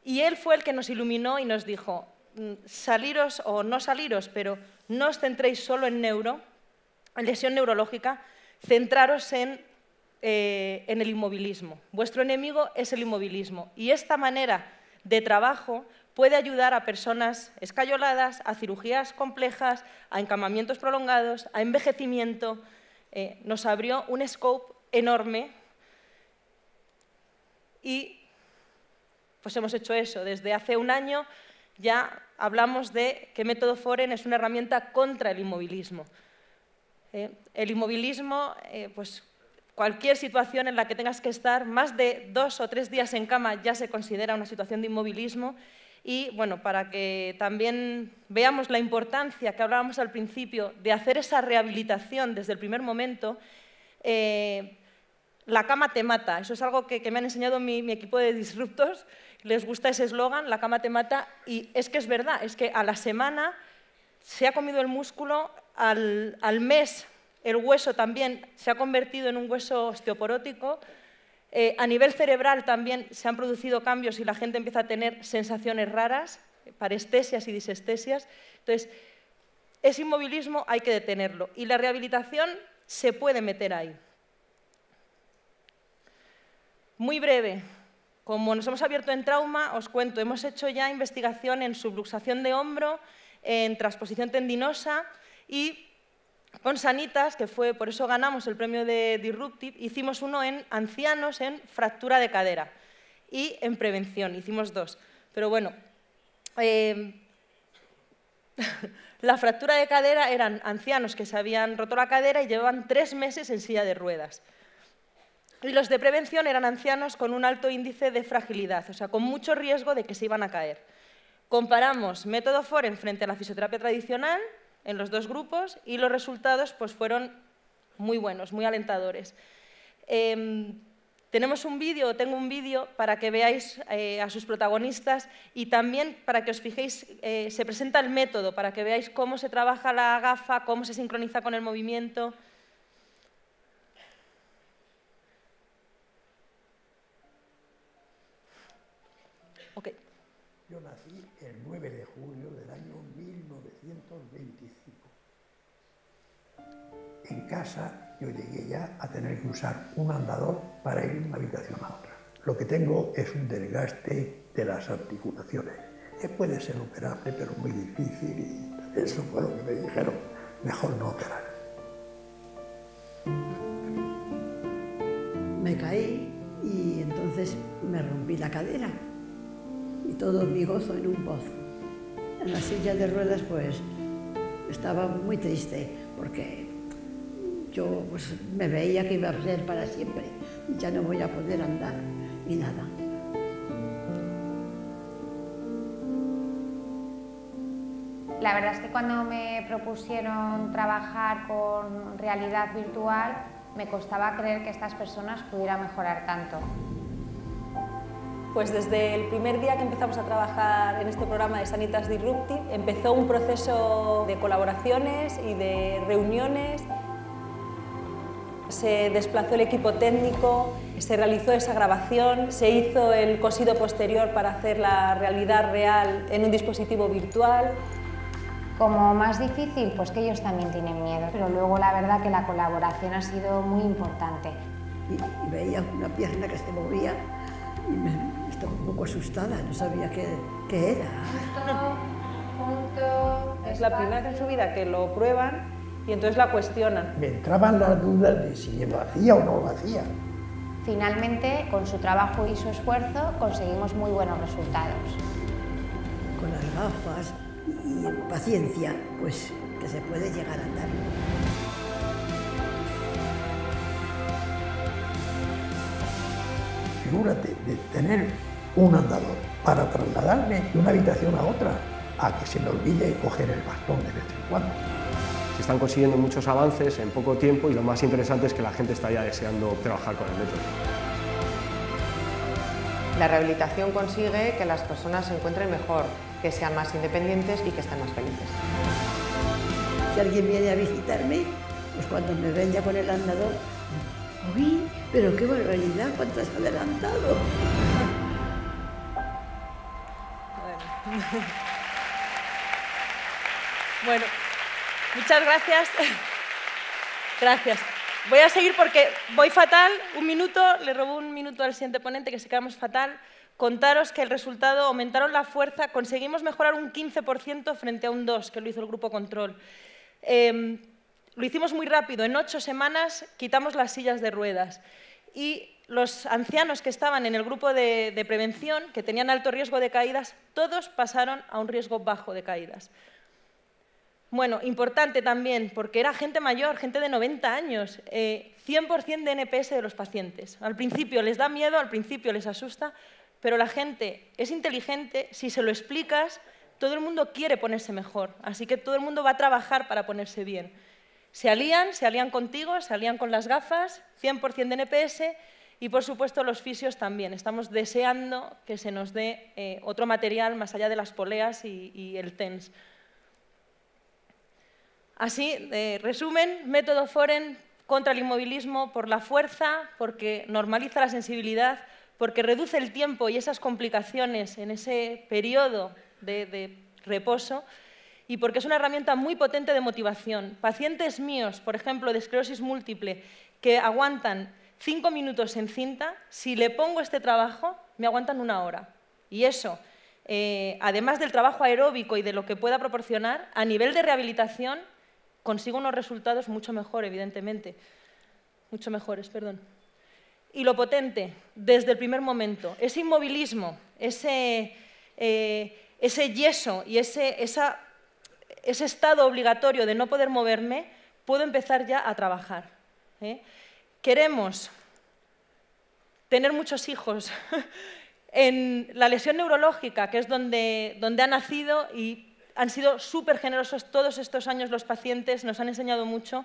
Y él fue el que nos iluminó y nos dijo, saliros o no saliros, pero no os centréis solo en lesión neurológica, centraros en el inmovilismo. Vuestro enemigo es el inmovilismo. Y esta manera de trabajo puede ayudar a personas escayoladas, a cirugías complejas, a encamamientos prolongados, a envejecimiento. Nos abrió un scope enorme y pues hemos hecho eso. Desde hace un año ya hablamos de que Método Foren es una herramienta contra el inmovilismo. El inmovilismo, pues cualquier situación en la que tengas que estar más de 2 o 3 días en cama ya se considera una situación de inmovilismo. Y, bueno, para que también veamos la importancia que hablábamos al principio de hacer esa rehabilitación desde el primer momento, la cama te mata. Eso es algo que me han enseñado mi equipo de disruptors. Les gusta ese eslogan, la cama te mata, y es que es verdad, es que a la semana se ha comido el músculo, al mes el hueso también se ha convertido en un hueso osteoporótico. A nivel cerebral también se han producido cambios y la gente empieza a tener sensaciones raras, parestesias y disestesias. Entonces, ese inmovilismo hay que detenerlo y la rehabilitación se puede meter ahí. Muy breve, como nos hemos abierto en trauma, os cuento, hemos hecho ya investigación en subluxación de hombro, en transposición tendinosa y con Sanitas, que fue, por eso ganamos el premio de Disruptive, hicimos uno en ancianos en fractura de cadera y en prevención, hicimos 2. Pero bueno, la fractura de cadera eran ancianos que se habían roto la cadera y llevaban 3 meses en silla de ruedas. Y los de prevención eran ancianos con un alto índice de fragilidad, o sea, con mucho riesgo de que se iban a caer. Comparamos Método Foren frente a la fisioterapia tradicional en los 2 grupos y los resultados pues, fueron muy buenos, muy alentadores. Tenemos un vídeo, tengo un vídeo para que veáis a sus protagonistas y también para que os fijéis, se presenta el método, para que veáis cómo se trabaja la gafa, cómo se sincroniza con el movimiento. Okay. Yo nací el 9 de julio del año 1925. En casa yo llegué ya a tener que usar un andador para ir de una habitación a otra. Lo que tengo es un desgaste de las articulaciones, que puede ser operable, pero muy difícil, y eso fue lo que me dijeron, mejor no operar. Me caí y entonces me rompí la cadera y todo mi gozo en un pozo. En la silla de ruedas pues estaba muy triste porque yo pues, me veía que iba a ser para siempre y ya no voy a poder andar ni nada. La verdad es que cuando me propusieron trabajar con realidad virtual, me costaba creer que estas personas pudieran mejorar tanto. Pues desde el primer día que empezamos a trabajar en este programa de Sanitas Disruptive, empezó un proceso de colaboraciones y de reuniones. Se desplazó el equipo técnico, se realizó esa grabación, se hizo el cosido posterior para hacer la realidad real en un dispositivo virtual. Como más difícil, pues que ellos también tienen miedo, pero luego la verdad que la colaboración ha sido muy importante. Y veía una pierna que se movía y estaba un poco asustada, no sabía qué era. Es la primera vez en su vida que lo prueban y entonces la cuestionan. Me entraban las dudas de si lo hacía o no lo hacía. Finalmente, con su trabajo y su esfuerzo, conseguimos muy buenos resultados. Con las gafas y paciencia, pues que se puede llegar a andar. Figúrate de tener un andador para trasladarme de una habitación a otra, a que se me olvide coger el bastón de vez en cuando. Se están consiguiendo muchos avances en poco tiempo y lo más interesante es que la gente está ya deseando trabajar con el método. La rehabilitación consigue que las personas se encuentren mejor, que sean más independientes y que estén más felices. Si alguien viene a visitarme, pues cuando me ven ya con el andador, ¡uy! ¡Pero qué barbaridad! ¿Cuánto has adelantado? Bueno, muchas gracias. Gracias. Voy a seguir porque voy fatal. Un minuto, le robo un minuto al siguiente ponente que se quedamos fatal. Contaros que el resultado, aumentaron la fuerza, conseguimos mejorar un 15% frente a un 2%, que lo hizo el grupo control. Lo hicimos muy rápido, en 8 semanas quitamos las sillas de ruedas. Y los ancianos que estaban en el grupo de prevención, que tenían alto riesgo de caídas, todos pasaron a un riesgo bajo de caídas. Bueno, importante también, porque era gente mayor, gente de 90 años, 100% de NPS de los pacientes. Al principio les da miedo, al principio les asusta, pero la gente es inteligente, si se lo explicas, todo el mundo quiere ponerse mejor, así que todo el mundo va a trabajar para ponerse bien. Se alían contigo, se alían con las gafas, 100% de NPS y, por supuesto, los fisios también. Estamos deseando que se nos dé otro material más allá de las poleas y el TENS. Así, resumen, método Foren contra el inmovilismo por la fuerza, porque normaliza la sensibilidad, porque reduce el tiempo y esas complicaciones en ese periodo de reposo y porque es una herramienta muy potente de motivación. Pacientes míos, por ejemplo, de esclerosis múltiple, que aguantan 5 minutos en cinta, si le pongo este trabajo, me aguantan 1 hora. Y eso, además del trabajo aeróbico y de lo que pueda proporcionar, a nivel de rehabilitación, consigo unos resultados mucho mejor, evidentemente. Mucho mejores, perdón. Y lo potente, desde el primer momento, ese inmovilismo, ese yeso y ese estado obligatorio de no poder moverme, puedo empezar ya a trabajar. Queremos tener muchos hijos. En la lesión neurológica, que es donde ha nacido y han sido súper generosos todos estos años los pacientes, nos han enseñado mucho.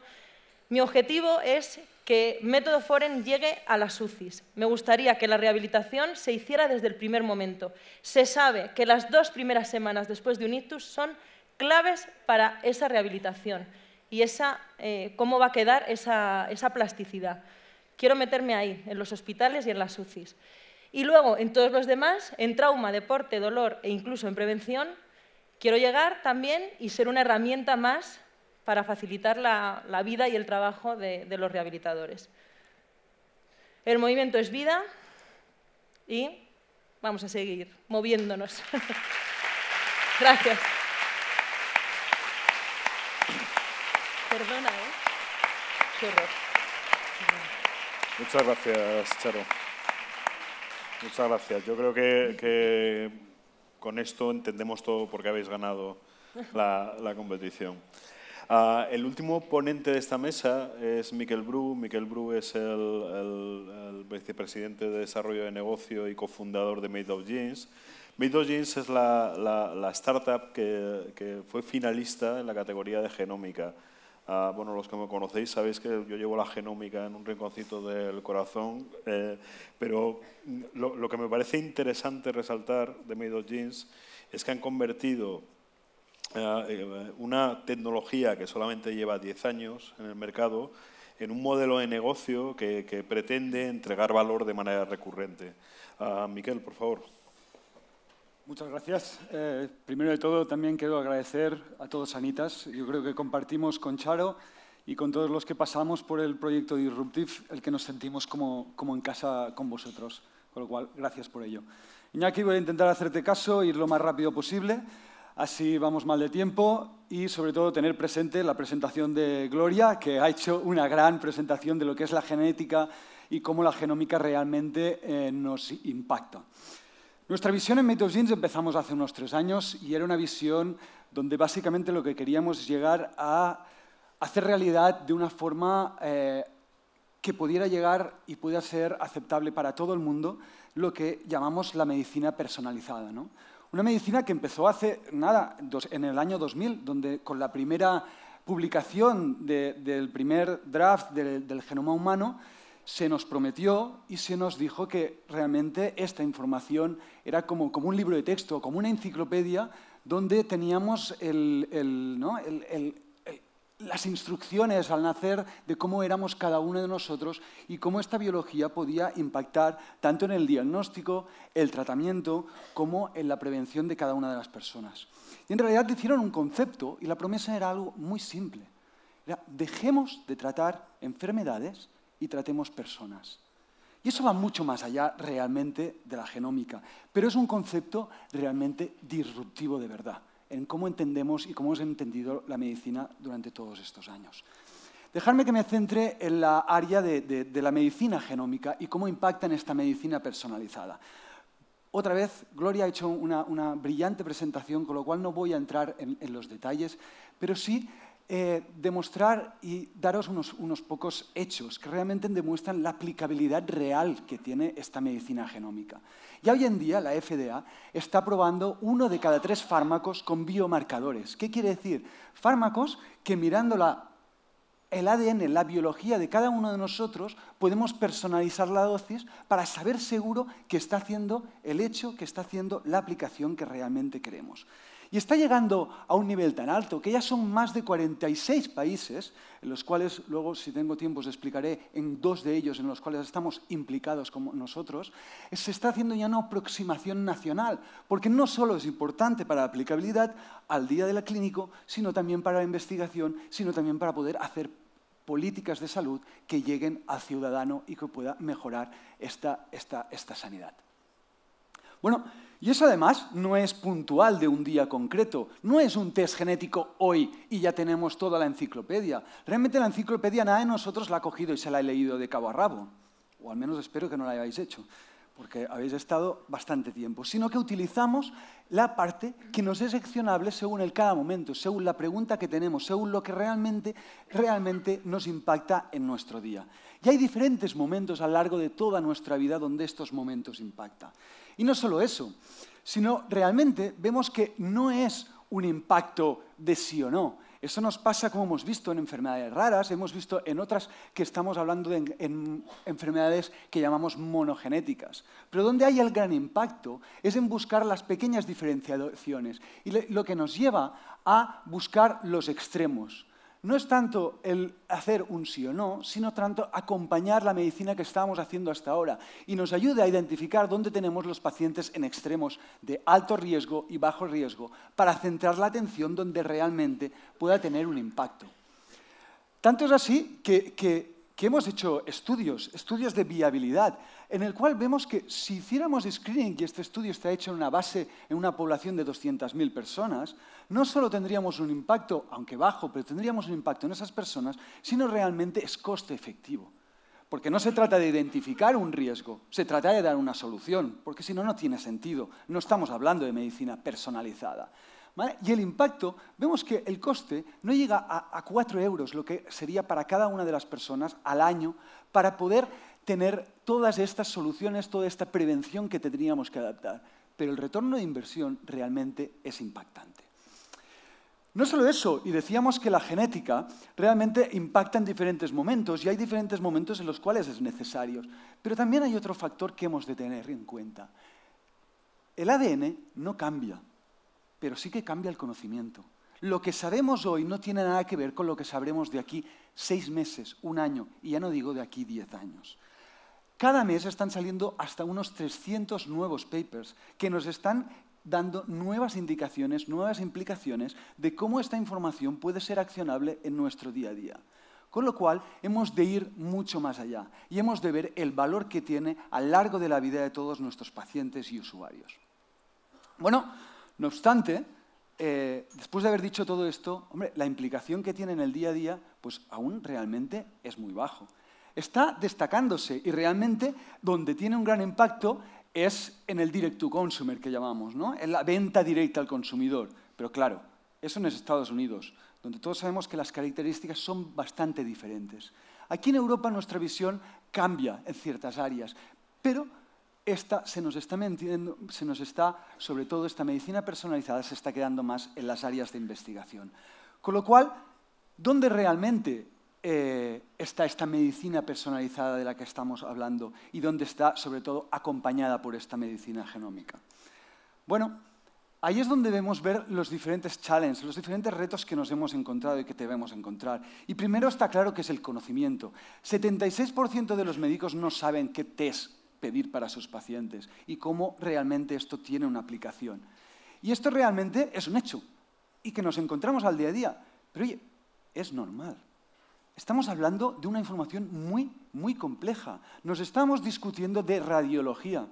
Mi objetivo es que Método Foren llegue a las UCIs. Me gustaría que la rehabilitación se hiciera desde el primer momento. Se sabe que las 2 primeras semanas después de un ictus son claves para esa rehabilitación y cómo va a quedar esa plasticidad. Quiero meterme ahí, en los hospitales y en las UCIs. Y luego, en todos los demás, en trauma, deporte, dolor e incluso en prevención, quiero llegar también y ser una herramienta más para facilitar la vida y el trabajo de los rehabilitadores. El movimiento es vida, y vamos a seguir moviéndonos. Gracias. Perdona, Qué horror. Muchas gracias, Charo. Muchas gracias. Yo creo que con esto entendemos todo por qué habéis ganado la competición. El último ponente de esta mesa es Miquel Bru. Miquel Bru es el vicepresidente de Desarrollo de Negocio y cofundador de Made of Jeans. Made of Jeans es la startup que fue finalista en la categoría de genómica. Bueno, los que me conocéis sabéis que yo llevo la genómica en un rinconcito del corazón, pero lo que me parece interesante resaltar de Made of Jeans es que han convertido una tecnología que solamente lleva 10 años en el mercado en un modelo de negocio que pretende entregar valor de manera recurrente. Miquel, por favor. Muchas gracias. Primero de todo, también quiero agradecer a todos Sanitas. Yo creo que compartimos con Charo y con todos los que pasamos por el proyecto Disruptive el que nos sentimos como en casa con vosotros. Con lo cual, gracias por ello. Iñaki, voy a intentar hacerte caso, ir lo más rápido posible. Así vamos mal de tiempo y, sobre todo, tener presente la presentación de Gloria, que ha hecho una gran presentación de lo que es la genética y cómo la genómica realmente nos impacta. Nuestra visión en Made of Jeans empezamos hace unos 3 años y era una visión donde básicamente lo que queríamos es llegar a hacer realidad de una forma que pudiera llegar y pudiera ser aceptable para todo el mundo lo que llamamos la medicina personalizada, ¿no? Una medicina que empezó hace nada, en el año 2000, donde con la primera publicación del primer draft del genoma humano se nos prometió y se nos dijo que realmente esta información era como un libro de texto, como una enciclopedia, donde teníamos las instrucciones al nacer de cómo éramos cada uno de nosotros y cómo esta biología podía impactar tanto en el diagnóstico, el tratamiento, como en la prevención de cada una de las personas. Y en realidad hicieron un concepto y la promesa era algo muy simple. Era, dejemos de tratar enfermedades y tratemos personas. Y eso va mucho más allá realmente de la genómica, pero es un concepto realmente disruptivo de verdad, en cómo entendemos y cómo hemos entendido la medicina durante todos estos años. Dejadme que me centre en la área de la medicina genómica y cómo impacta en esta medicina personalizada. Otra vez, Gloria ha hecho una brillante presentación, con lo cual no voy a entrar en los detalles, pero sí demostrar y daros unos pocos hechos que realmente demuestran la aplicabilidad real que tiene esta medicina genómica. Ya hoy en día la FDA está probando 1 de cada 3 fármacos con biomarcadores. ¿Qué quiere decir? Fármacos que mirando el ADN, la biología de cada uno de nosotros, podemos personalizar la dosis para saber seguro que está haciendo el hecho, que está haciendo la aplicación que realmente queremos. Y está llegando a un nivel tan alto que ya son más de 46 países, en los cuales luego, si tengo tiempo, os explicaré en 2 de ellos en los cuales estamos implicados como nosotros, se está haciendo ya una aproximación nacional, porque no solo es importante para la aplicabilidad al día del clínico, sino también para la investigación, sino también para poder hacer políticas de salud que lleguen al ciudadano y que pueda mejorar esta sanidad. Bueno, y eso además no es puntual de un día concreto, no es un test genético hoy y ya tenemos toda la enciclopedia. Realmente la enciclopedia nadie de nosotros la ha cogido y se la ha leído de cabo a rabo, o al menos espero que no la hayáis hecho, porque habéis estado bastante tiempo, sino que utilizamos la parte que nos es seccionable según el cada momento, según la pregunta que tenemos, según lo que realmente nos impacta en nuestro día. Y hay diferentes momentos a lo largo de toda nuestra vida donde estos momentos impactan. Y no solo eso, sino realmente vemos que no es un impacto de sí o no. Eso nos pasa, como hemos visto, en enfermedades raras, hemos visto en otras que estamos hablando de en enfermedades que llamamos monogenéticas. Pero donde hay el gran impacto es en buscar las pequeñas diferenciaciones y lo que nos lleva a buscar los extremos. No es tanto el hacer un sí o no, sino tanto acompañar la medicina que estábamos haciendo hasta ahora y nos ayuda a identificar dónde tenemos los pacientes en extremos de alto riesgo y bajo riesgo para centrar la atención donde realmente pueda tener un impacto. Tanto es así que que hemos hecho estudios de viabilidad, en el cual vemos que si hiciéramos screening, y este estudio está hecho en una base, en una población de 200.000 personas, no solo tendríamos un impacto, aunque bajo, pero tendríamos un impacto en esas personas, sino realmente es coste efectivo. Porque no se trata de identificar un riesgo, se trata de dar una solución, porque si no, no tiene sentido. No estamos hablando de medicina personalizada. ¿Vale? Y el impacto, vemos que el coste no llega a 4 euros, lo que sería para cada una de las personas al año, para poder tener todas estas soluciones, toda esta prevención que tendríamos que adaptar. Pero el retorno de inversión realmente es impactante. No solo eso, y decíamos que la genética realmente impacta en diferentes momentos, y hay diferentes momentos en los cuales es necesario. Pero también hay otro factor que hemos de tener en cuenta. El ADN no cambia, pero sí que cambia el conocimiento. Lo que sabemos hoy no tiene nada que ver con lo que sabremos de aquí 6 meses, 1 año, y ya no digo de aquí 10 años. Cada mes están saliendo hasta unos 300 nuevos papers que nos están dando nuevas indicaciones, nuevas implicaciones de cómo esta información puede ser accionable en nuestro día a día. Con lo cual, hemos de ir mucho más allá y hemos de ver el valor que tiene a lo largo de la vida de todos nuestros pacientes y usuarios. Bueno, no obstante, después de haber dicho todo esto, hombre, la implicación que tiene en el día a día, pues aún realmente es muy bajo. Está destacándose y realmente donde tiene un gran impacto es en el direct to consumer que llamamos, ¿no? En la venta directa al consumidor. Pero claro, eso en Estados Unidos, donde todos sabemos que las características son bastante diferentes. Aquí en Europa nuestra visión cambia en ciertas áreas, pero sobre todo esta medicina personalizada se está quedando más en las áreas de investigación. Con lo cual, ¿dónde realmente está esta medicina personalizada de la que estamos hablando y dónde está, sobre todo, acompañada por esta medicina genómica? Bueno, ahí es donde debemos ver los diferentes challenges, los diferentes retos que nos hemos encontrado y que debemos encontrar. Y primero está claro que es el conocimiento. 76% de los médicos no saben qué test pedir para sus pacientes y cómo realmente esto tiene una aplicación. Y esto realmente es un hecho y que nos encontramos al día a día. Pero oye, es normal. Estamos hablando de una información muy, muy compleja. Nos estamos discutiendo de radiología,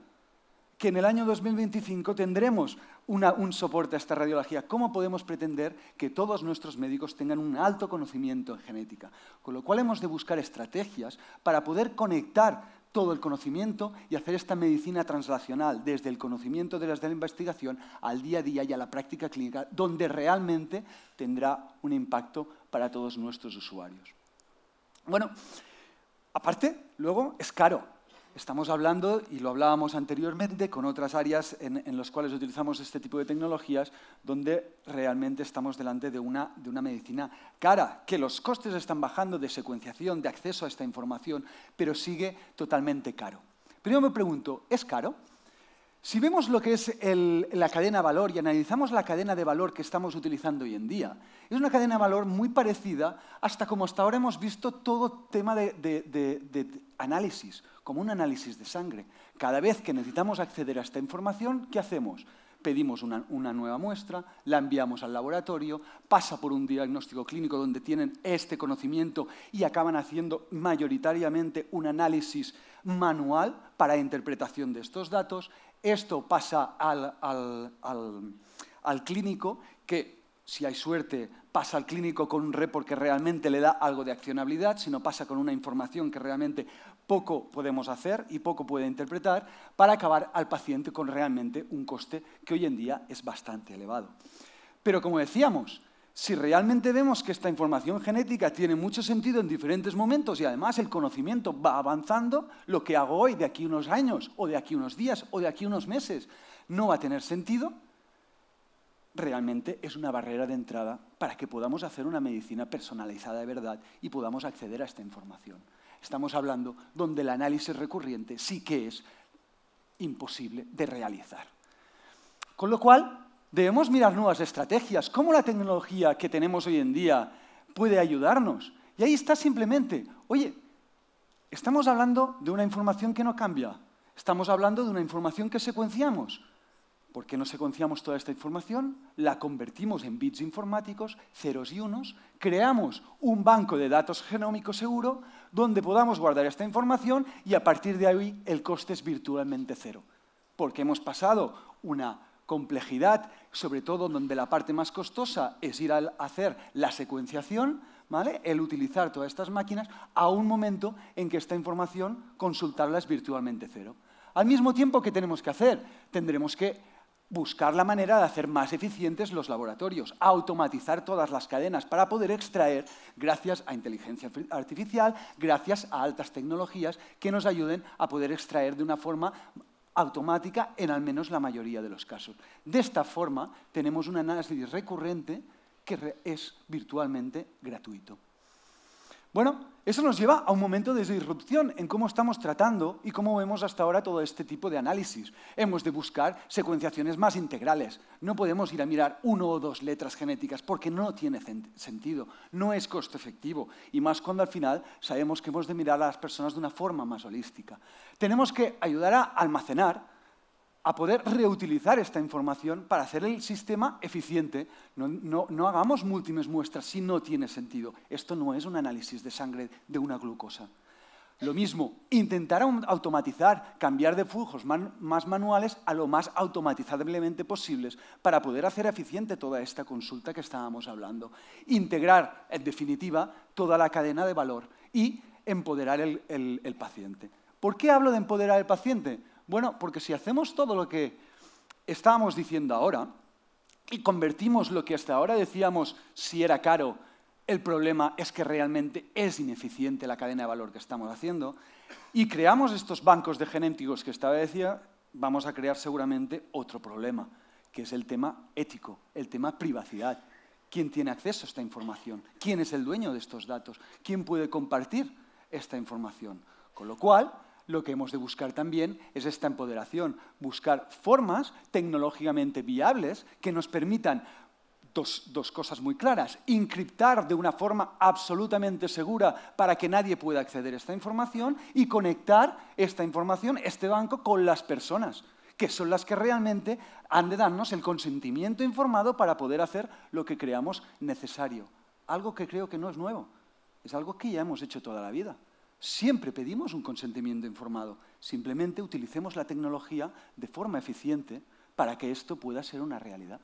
que en el año 2025 tendremos un soporte a esta radiología. ¿Cómo podemos pretender que todos nuestros médicos tengan un alto conocimiento en genética? Con lo cual hemos de buscar estrategias para poder conectar todo el conocimiento y hacer esta medicina translacional desde el conocimiento de la investigación al día a día y a la práctica clínica, donde realmente tendrá un impacto para todos nuestros usuarios. Bueno, aparte, luego es caro. Estamos hablando, y lo hablábamos anteriormente, con otras áreas en las cuales utilizamos este tipo de tecnologías, donde realmente estamos delante de una medicina cara, que los costes están bajando de secuenciación, de acceso a esta información, pero sigue totalmente caro. Pero yo me pregunto, ¿es caro? Si vemos lo que es la cadena valor y analizamos la cadena de valor que estamos utilizando hoy en día, es una cadena de valor muy parecida hasta como hasta ahora hemos visto todo tema de análisis, como un análisis de sangre. Cada vez que necesitamos acceder a esta información, ¿qué hacemos? Pedimos una nueva muestra, la enviamos al laboratorio, pasa por un diagnóstico clínico donde tienen este conocimiento y acaban haciendo mayoritariamente un análisis manual para interpretación de estos datos. Esto pasa al clínico, que si hay suerte pasa al clínico con un report que realmente le da algo de accionabilidad, si no pasa con una información que realmente poco podemos hacer y poco puede interpretar, para acabar al paciente con realmente un coste que hoy en día es bastante elevado. Pero como decíamos, si realmente vemos que esta información genética tiene mucho sentido en diferentes momentos y además el conocimiento va avanzando, lo que hago hoy de aquí a unos años o de aquí a unos días o de aquí a unos meses no va a tener sentido, realmente es una barrera de entrada para que podamos hacer una medicina personalizada de verdad y podamos acceder a esta información. Estamos hablando donde el análisis recurrente sí que es imposible de realizar. Con lo cual, debemos mirar nuevas estrategias. ¿Cómo la tecnología que tenemos hoy en día puede ayudarnos? Y ahí está simplemente, oye, estamos hablando de una información que no cambia. Estamos hablando de una información que secuenciamos. ¿Por qué no secuenciamos toda esta información? La convertimos en bits informáticos, ceros y unos, creamos un banco de datos genómico seguro donde podamos guardar esta información y a partir de ahí el coste es virtualmente cero. Porque hemos pasado una complejidad, sobre todo donde la parte más costosa es ir a hacer la secuenciación, ¿vale? El utilizar todas estas máquinas, a un momento en que esta información consultarla es virtualmente cero. Al mismo tiempo, ¿qué tenemos que hacer? Tendremos que buscar la manera de hacer más eficientes los laboratorios, automatizar todas las cadenas para poder extraer, gracias a inteligencia artificial, gracias a altas tecnologías que nos ayuden a poder extraer de una forma automática en al menos la mayoría de los casos. De esta forma, tenemos un análisis recurrente que es virtualmente gratuito. Bueno, eso nos lleva a un momento de disrupción en cómo estamos tratando y cómo vemos hasta ahora todo este tipo de análisis. Hemos de buscar secuenciaciones más integrales. No podemos ir a mirar 1 o 2 letras genéticas porque no tiene sentido, no es costo efectivo. Y más cuando al final sabemos que hemos de mirar a las personas de una forma más holística. Tenemos que ayudar a almacenar, a poder reutilizar esta información para hacer el sistema eficiente. No hagamos múltiples muestras si no tiene sentido. Esto no es un análisis de sangre de una glucosa. Lo mismo, intentar automatizar, cambiar de flujos más manuales a lo más automatizablemente posibles para poder hacer eficiente toda esta consulta que estábamos hablando. Integrar, en definitiva, toda la cadena de valor y empoderar el paciente. ¿Por qué hablo de empoderar al paciente? Bueno, porque si hacemos todo lo que estábamos diciendo ahora y convertimos lo que hasta ahora decíamos si era caro, el problema es que realmente es ineficiente la cadena de valor que estamos haciendo, y creamos estos bancos de genéticos que estaba diciendo, vamos a crear seguramente otro problema, que es el tema ético, el tema privacidad. ¿Quién tiene acceso a esta información? ¿Quién es el dueño de estos datos? ¿Quién puede compartir esta información? Con lo cual, lo que hemos de buscar también es esta empoderación, buscar formas tecnológicamente viables que nos permitan dos cosas muy claras: encriptar de una forma absolutamente segura para que nadie pueda acceder a esta información y conectar esta información, este banco, con las personas, que son las que realmente han de darnos el consentimiento informado para poder hacer lo que creamos necesario. Algo que creo que no es nuevo, es algo que ya hemos hecho toda la vida. Siempre pedimos un consentimiento informado. Simplemente utilicemos la tecnología de forma eficiente para que esto pueda ser una realidad.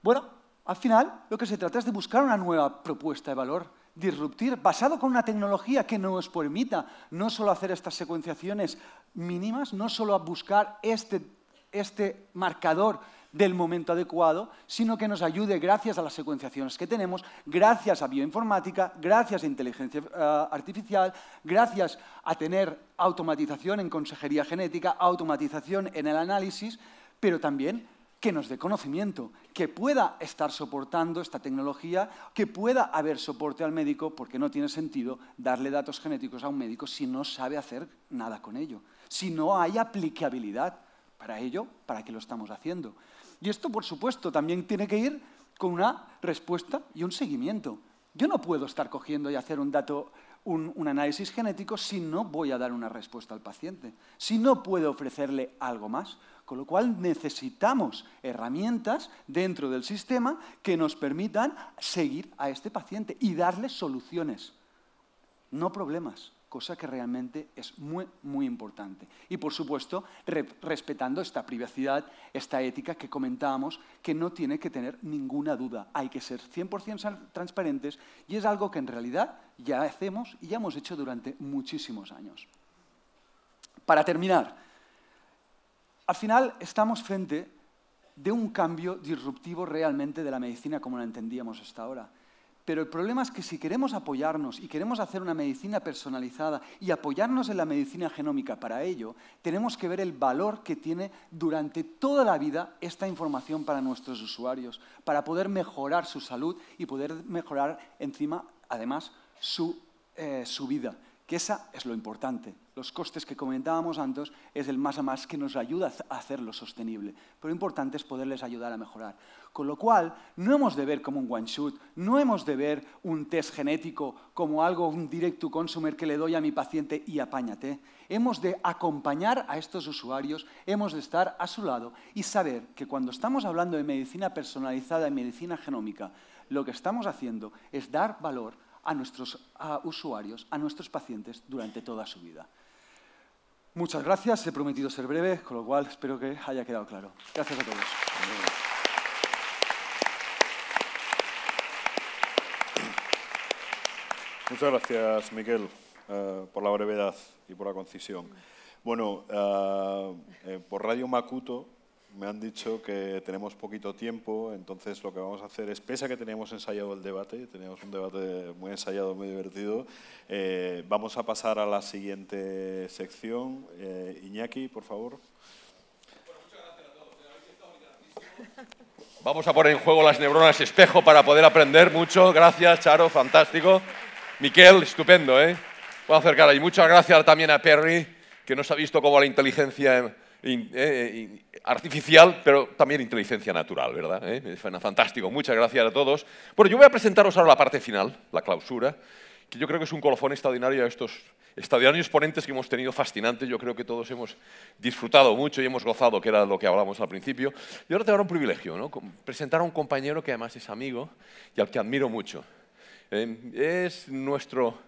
Bueno, al final lo que se trata es de buscar una nueva propuesta de valor, disruptir, basado con una tecnología que nos permita no solo hacer estas secuenciaciones mínimas, no solo buscar este marcador del momento adecuado, sino que nos ayude, gracias a las secuenciaciones que tenemos, gracias a bioinformática, gracias a inteligencia artificial, gracias a tener automatización en consejería genética, automatización en el análisis, pero también que nos dé conocimiento, que pueda estar soportando esta tecnología, que pueda haber soporte al médico, porque no tiene sentido darle datos genéticos a un médico si no sabe hacer nada con ello, si no hay aplicabilidad para ello, ¿para qué lo estamos haciendo? Y esto, por supuesto, también tiene que ir con una respuesta y un seguimiento. Yo no puedo estar cogiendo y hacer un análisis genético si no voy a dar una respuesta al paciente, si no puedo ofrecerle algo más. Con lo cual necesitamos herramientas dentro del sistema que nos permitan seguir a este paciente y darle soluciones, no problemas, cosa que realmente es muy, muy importante. Y, por supuesto, respetando esta privacidad, esta ética que comentábamos, que no tiene que tener ninguna duda. Hay que ser 100% transparentes y es algo que en realidad ya hacemos y ya hemos hecho durante muchísimos años. Para terminar, al final estamos frente de un cambio disruptivo realmente de la medicina como la entendíamos hasta ahora. Pero el problema es que si queremos apoyarnos y queremos hacer una medicina personalizada y apoyarnos en la medicina genómica para ello, tenemos que ver el valor que tiene durante toda la vida esta información para nuestros usuarios, para poder mejorar su salud y poder mejorar encima, además, su vida, que esa es lo importante. los costes que comentábamos antes, es el más a más que nos ayuda a hacerlo sostenible. Pero lo importante es poderles ayudar a mejorar. Con lo cual, no hemos de ver como un one-shot, no hemos de ver un test genético como algo, un direct-to-consumer que le doy a mi paciente y apáñate. Hemos de acompañar a estos usuarios, hemos de estar a su lado y saber que cuando estamos hablando de medicina personalizada y medicina genómica, lo que estamos haciendo es dar valor a nuestros usuarios, a nuestros pacientes durante toda su vida. Muchas gracias, he prometido ser breve, con lo cual espero que haya quedado claro. Gracias a todos. Muchas gracias, Miquel, por la brevedad y por la concisión. Bueno, por Radio Makuto me han dicho que tenemos poquito tiempo, entonces lo que vamos a hacer es, pese a que teníamos ensayado el debate, teníamos un debate muy ensayado, muy divertido, vamos a pasar a la siguiente sección. Iñaki, por favor. Vamos a poner en juego las neuronas espejo para poder aprender mucho. Gracias, Charo, fantástico. Miquel, estupendo, ¿eh? Voy a acercar ahí. Muchas gracias también a Perry, que nos ha visto como la inteligencia artificial, pero también inteligencia natural, ¿verdad? Fantástico, muchas gracias a todos. Bueno, yo voy a presentaros ahora la parte final, la clausura, que yo creo que es un colofón extraordinario a estos extraordinarios ponentes que hemos tenido fascinantes. Yo creo que todos hemos disfrutado mucho y hemos gozado, que era lo que hablábamos al principio. Y ahora tengo un privilegio, ¿no? Presentar a un compañero que además es amigo y al que admiro mucho. Es nuestro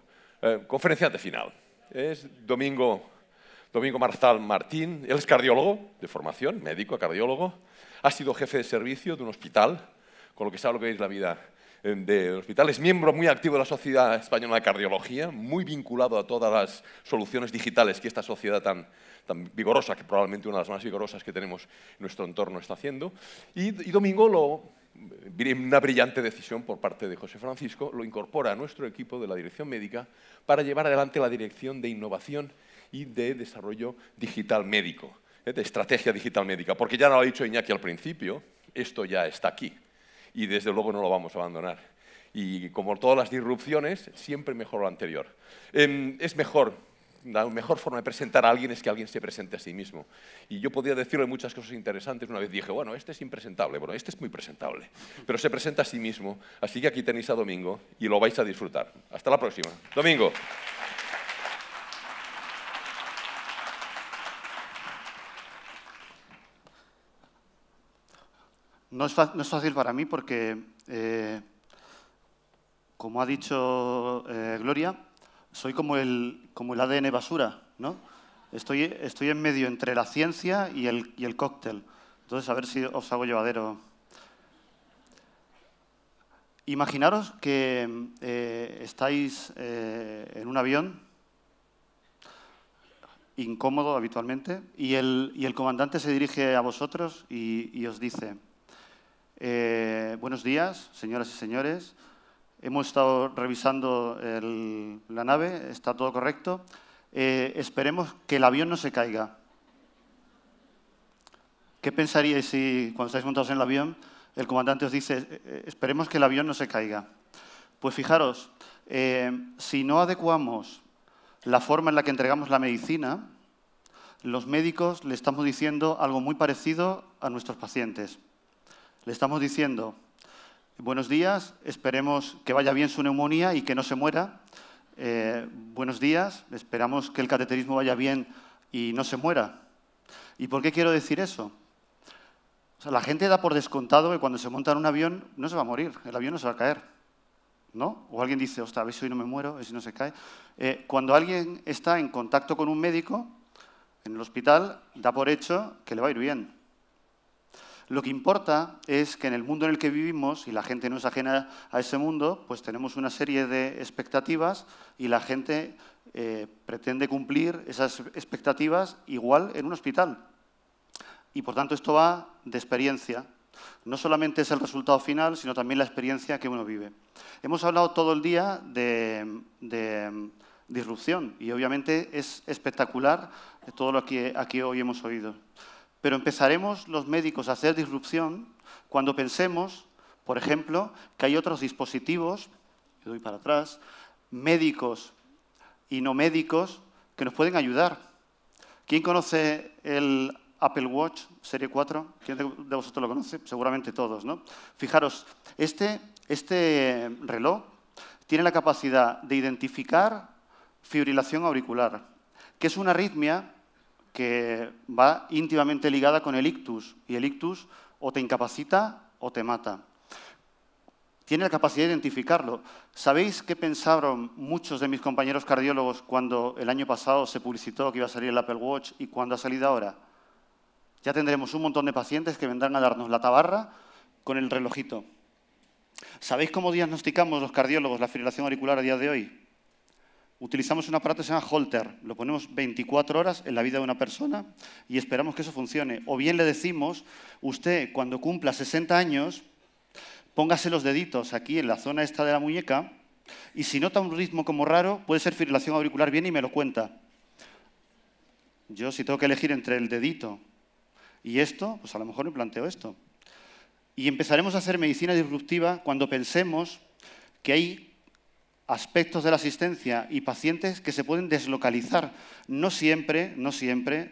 conferenciante final. Es Domingo Marzal Martín. Él es cardiólogo de formación, médico, cardiólogo. Ha sido jefe de servicio de un hospital, con lo que sabe lo que es la vida del hospital. Es miembro muy activo de la Sociedad Española de Cardiología, muy vinculado a todas las soluciones digitales que esta sociedad tan vigorosa, que probablemente una de las más vigorosas que tenemos en nuestro entorno, está haciendo. Y Domingo, una brillante decisión por parte de José Francisco, lo incorpora a nuestro equipo de la dirección médica para llevar adelante la dirección de innovación y de desarrollo digital médico, de estrategia digital médica, porque ya lo ha dicho Iñaki al principio, esto ya está aquí y desde luego no lo vamos a abandonar. Y como todas las disrupciones, siempre mejor lo anterior. Es mejor, la mejor forma de presentar a alguien es que alguien se presente a sí mismo. Y yo podía decirle muchas cosas interesantes. Una vez dije, bueno, este es impresentable, bueno, este es muy presentable, pero se presenta a sí mismo. Así que aquí tenéis a Domingo y lo vais a disfrutar. Hasta la próxima. Domingo. No es fácil para mí porque, como ha dicho Gloria, soy como el ADN basura, ¿no? Estoy en medio entre la ciencia y el cóctel. Entonces, a ver si os hago llevadero. Imaginaros que estáis en un avión, incómodo habitualmente, y el comandante se dirige a vosotros y os dice: buenos días, señoras y señores. Hemos estado revisando la nave, está todo correcto. Esperemos que el avión no se caiga. ¿Qué pensaríais si, cuando estáis montados en el avión, el comandante os dice: esperemos que el avión no se caiga? Pues fijaros, si no adecuamos la forma en la que entregamos la medicina, los médicos le estamos diciendo algo muy parecido a nuestros pacientes. Le estamos diciendo: buenos días, esperemos que vaya bien su neumonía y que no se muera. Buenos días, esperamos que el cateterismo vaya bien y no se muera. ¿Y por qué quiero decir eso? O sea, la gente da por descontado que cuando se monta en un avión no se va a morir, el avión no se va a caer, ¿no? O alguien dice: ostras, a ver si hoy no me muero, a ver si no se cae. Cuando alguien está en contacto con un médico en el hospital, da por hecho que le va a ir bien. Lo que importa es que en el mundo en el que vivimos, y la gente no es ajena a ese mundo, pues tenemos una serie de expectativas y la gente pretende cumplir esas expectativas igual en un hospital. Y por tanto esto va de experiencia. No solamente es el resultado final, sino también la experiencia que uno vive. Hemos hablado todo el día de disrupción y obviamente es espectacular todo lo que aquí hoy hemos oído. Pero empezaremos los médicos a hacer disrupción cuando pensemos, por ejemplo, que hay otros dispositivos, le doy para atrás, médicos y no médicos, que nos pueden ayudar. ¿Quién conoce el Apple Watch Serie 4? ¿Quién de vosotros lo conoce? Seguramente todos, ¿no? Fijaros, este reloj tiene la capacidad de identificar fibrilación auricular, que es una arritmia que va íntimamente ligada con el ictus, y el ictus o te incapacita o te mata. Tiene la capacidad de identificarlo. ¿Sabéis qué pensaron muchos de mis compañeros cardiólogos cuando el año pasado se publicitó que iba a salir el Apple Watch y cuando ha salido ahora? Ya tendremos un montón de pacientes que vendrán a darnos la tabarra con el relojito. ¿Sabéis cómo diagnosticamos los cardiólogos la fibrilación auricular a día de hoy? Utilizamos un aparato que se llama Holter, lo ponemos 24 horas en la vida de una persona y esperamos que eso funcione. O bien le decimos, usted cuando cumpla 60 años, póngase los deditos aquí en la zona esta de la muñeca y si nota un ritmo como raro, puede ser fibrilación auricular, viene y me lo cuenta. Yo si tengo que elegir entre el dedito y esto, pues a lo mejor me planteo esto. Y empezaremos a hacer medicina disruptiva cuando pensemos que hay aspectos de la asistencia y pacientes que se pueden deslocalizar. No siempre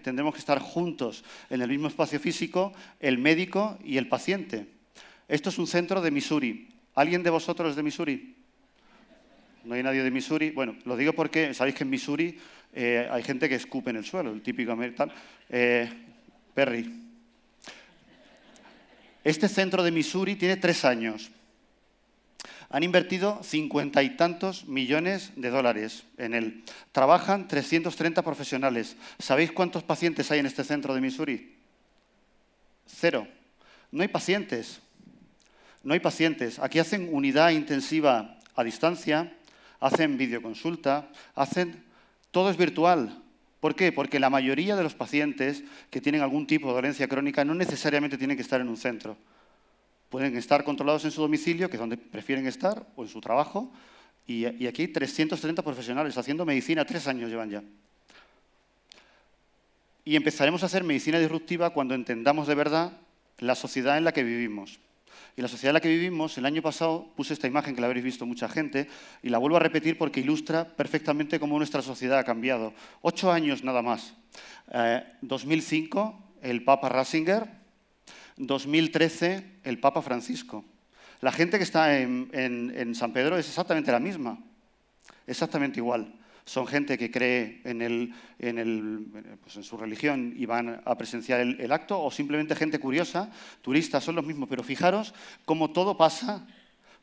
tendremos que estar juntos en el mismo espacio físico el médico y el paciente. Esto es un centro de Missouri. ¿Alguien de vosotros es de Missouri? ¿No hay nadie de Missouri? Bueno, lo digo porque sabéis que en Missouri hay gente que escupe en el suelo, el típico americano. Perry. Este centro de Missouri tiene 3 años. Han invertido 50 y tantos millones de dólares en él. Trabajan 330 profesionales. ¿Sabéis cuántos pacientes hay en este centro de Missouri? 0. No hay pacientes. No hay pacientes. Aquí hacen unidad intensiva a distancia, hacen videoconsulta, todo es virtual. ¿Por qué? Porque la mayoría de los pacientes que tienen algún tipo de dolencia crónica no necesariamente tienen que estar en un centro. Pueden estar controlados en su domicilio, que es donde prefieren estar, o en su trabajo, y aquí hay 330 profesionales haciendo medicina, 3 años llevan ya. Y empezaremos a hacer medicina disruptiva cuando entendamos de verdad la sociedad en la que vivimos. Y la sociedad en la que vivimos, el año pasado puse esta imagen que la habréis visto mucha gente, y la vuelvo a repetir porque ilustra perfectamente cómo nuestra sociedad ha cambiado. 8 años nada más. 2005, el Papa Ratzinger. 2013, el Papa Francisco. La gente que está en San Pedro es exactamente la misma, exactamente igual. Son gente que cree pues en su religión y van a presenciar el acto, o simplemente gente curiosa, turistas, son los mismos. Pero fijaros cómo todo pasa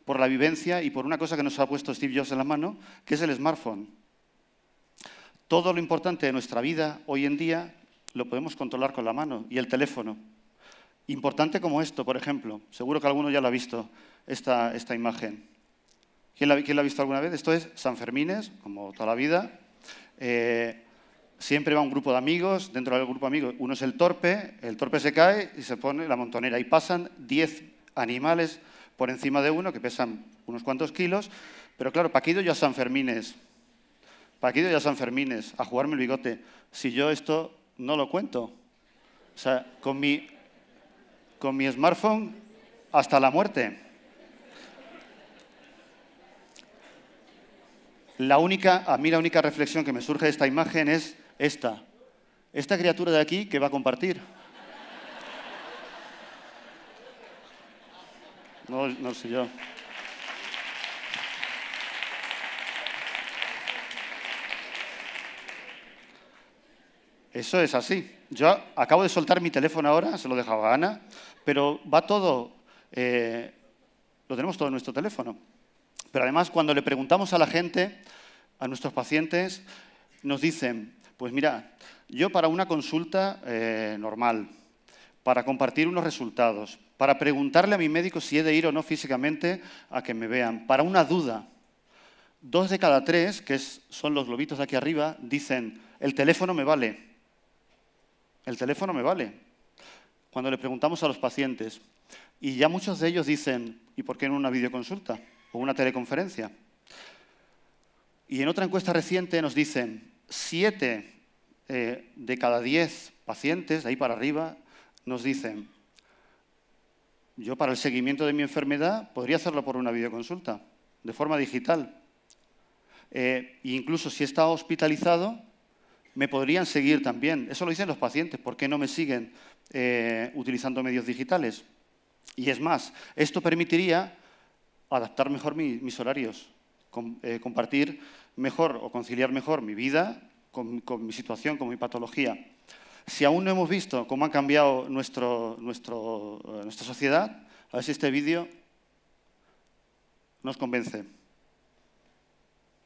por la vivencia y por una cosa que nos ha puesto Steve Jobs en la mano, que es el smartphone. Todo lo importante de nuestra vida hoy en día lo podemos controlar con la mano y el teléfono. Importante como esto, por ejemplo. Seguro que alguno ya lo ha visto, esta imagen. ¿Quién la ha visto alguna vez? Esto es San Fermines, como toda la vida. Siempre va un grupo de amigos. Dentro del grupo de amigos, uno es el torpe se cae y se pone la montonera. Y pasan 10 animales por encima de uno, que pesan unos cuantos kilos. Pero claro, ¿para qué he ido yo a San Fermines? ¿Para qué he ido yo a San Fermines? A jugarme el bigote. Si yo esto no lo cuento. O sea, con mi smartphone hasta la muerte. A mí la única reflexión que me surge de esta imagen es esta criatura de aquí que va a compartir. No sé yo. Eso es así. Yo acabo de soltar mi teléfono ahora, se lo dejaba a Ana, pero va todo, lo tenemos todo en nuestro teléfono. Pero además, cuando le preguntamos a la gente, a nuestros pacientes, nos dicen, pues mira, yo para una consulta normal, para compartir unos resultados, para preguntarle a mi médico si he de ir o no físicamente a que me vean, para una duda, 2 de cada 3, que son los globitos de aquí arriba, dicen, el teléfono me vale. El teléfono me vale. Cuando le preguntamos a los pacientes, y ya muchos de ellos dicen, ¿y por qué no una videoconsulta o una teleconferencia? Y en otra encuesta reciente nos dicen, 7 de cada 10 pacientes, de ahí para arriba, nos dicen, yo para el seguimiento de mi enfermedad podría hacerlo por una videoconsulta, de forma digital. Incluso si está hospitalizado, me podrían seguir también. Eso lo dicen los pacientes. ¿Por qué no me siguen utilizando medios digitales? Y es más, esto permitiría adaptar mejor mis horarios, compartir mejor o conciliar mejor mi vida con mi situación, con mi patología. Si aún no hemos visto cómo ha cambiado nuestra sociedad, a ver si este vídeo nos convence.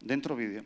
Dentro vídeo.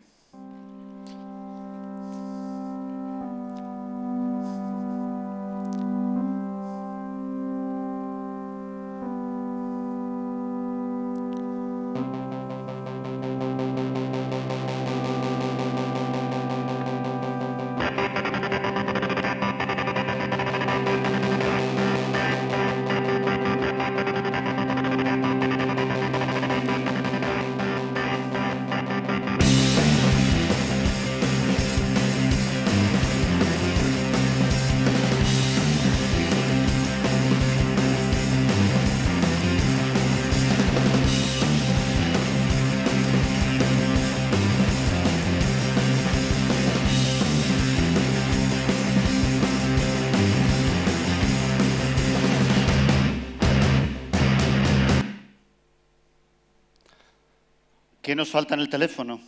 ¿Qué nos falta en el teléfono?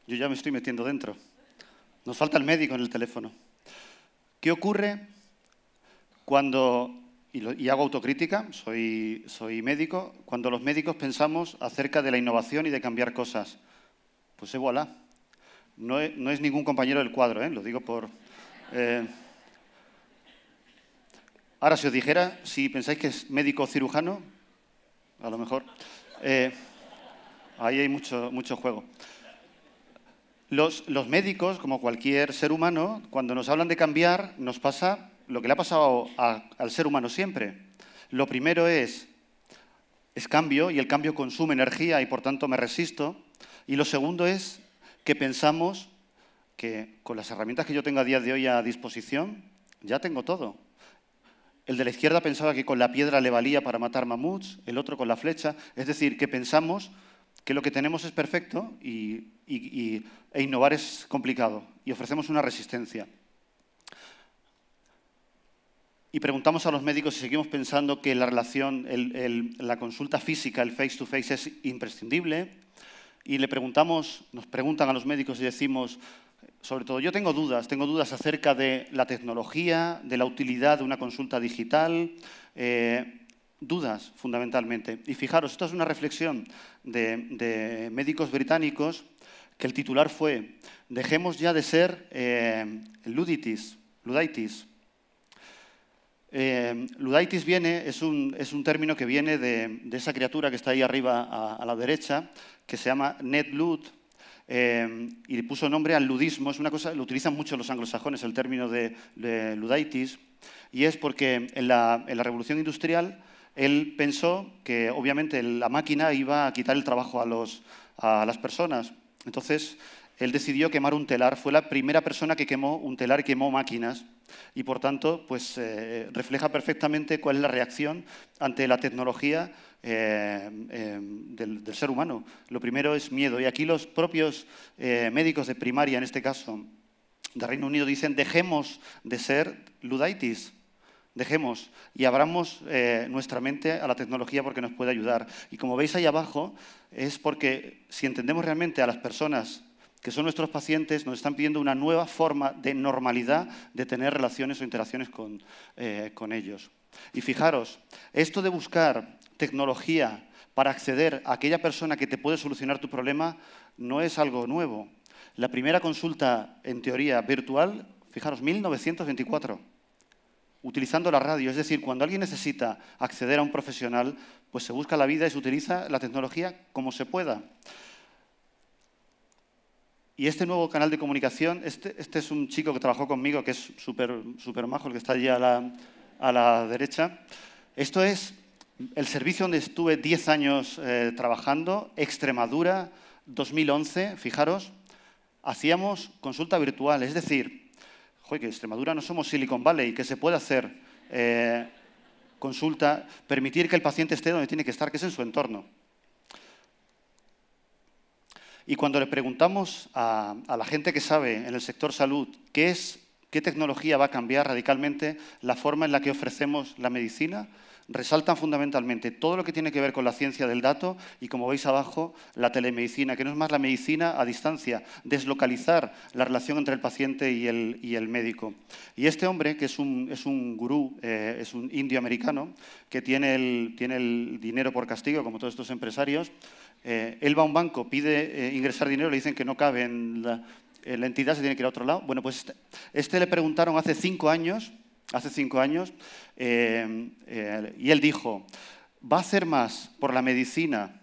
Yo ya me estoy metiendo dentro. Nos falta el médico en el teléfono. ¿Qué ocurre cuando, y hago autocrítica, soy médico, cuando los médicos pensamos acerca de la innovación y de cambiar cosas? Pues voilà. No es ningún compañero del cuadro, lo digo por... Ahora, si os dijera, si pensáis que es médico cirujano, a lo mejor... ahí hay mucho juego. Los médicos, como cualquier ser humano, cuando nos hablan de cambiar, nos pasa lo que le ha pasado al ser humano siempre. Lo primero es cambio, y el cambio consume energía y, por tanto, me resisto. Y lo segundo es que pensamos que con las herramientas que yo tengo a día de hoy a disposición, ya tengo todo. El de la izquierda pensaba que con la piedra le valía para matar mamuts, el otro con la flecha. Es decir, que pensamos que lo que tenemos es perfecto e innovar es complicado y ofrecemos una resistencia. Y preguntamos a los médicos si seguimos pensando que la relación, la consulta física, el face-to-face es imprescindible. Y nos preguntan a los médicos y decimos, sobre todo, yo tengo dudas acerca de la tecnología, de la utilidad de una consulta digital, dudas, fundamentalmente. Y fijaros, esto es una reflexión de médicos británicos, que el titular fue «Dejemos ya de ser luditis». Luditis es un término que viene de esa criatura que está ahí arriba a la derecha, que se llama Ned Ludd, y le puso nombre al ludismo. Es una cosa, lo utilizan mucho los anglosajones, el término de luditis, y es porque en la Revolución Industrial él pensó que obviamente la máquina iba a quitar el trabajo a las personas. Entonces, él decidió quemar un telar. Fue la primera persona que quemó un telar y quemó máquinas. Y, por tanto, pues, refleja perfectamente cuál es la reacción ante la tecnología del ser humano. Lo primero es miedo. Y aquí los propios médicos de primaria, en este caso, de Reino Unido, dicen dejemos de ser luditis. Dejemos y abramos nuestra mente a la tecnología porque nos puede ayudar. Y como veis ahí abajo, es porque si entendemos realmente a las personas que son nuestros pacientes, nos están pidiendo una nueva forma de normalidad de tener relaciones o interacciones con ellos. Y fijaros, esto de buscar tecnología para acceder a aquella persona que te puede solucionar tu problema no es algo nuevo. La primera consulta, en teoría, virtual, fijaros, 1924. Utilizando la radio, es decir, cuando alguien necesita acceder a un profesional, pues se busca la vida y se utiliza la tecnología como se pueda. Y este nuevo canal de comunicación, este es un chico que trabajó conmigo, que es súper majo, el que está allí a la derecha. Esto es el servicio donde estuve 10 años trabajando, Extremadura, 2011, fijaros, hacíamos consulta virtual, es decir, que Extremadura no somos Silicon Valley, que se puede hacer consulta, permitir que el paciente esté donde tiene que estar, que es en su entorno. Y cuando le preguntamos a la gente que sabe en el sector salud qué tecnología va a cambiar radicalmente la forma en la que ofrecemos la medicina, resaltan fundamentalmente todo lo que tiene que ver con la ciencia del dato y, como veis abajo, la telemedicina, que no es más la medicina a distancia, deslocalizar la relación entre el paciente y el médico. Y este hombre, que es un gurú, es un indio americano, que tiene el dinero por castigo, como todos estos empresarios, él va a un banco, pide ingresar dinero, le dicen que no cabe en la entidad, se tiene que ir a otro lado. Bueno, pues este le preguntaron hace 5 años, y él dijo, va a hacer más por la medicina,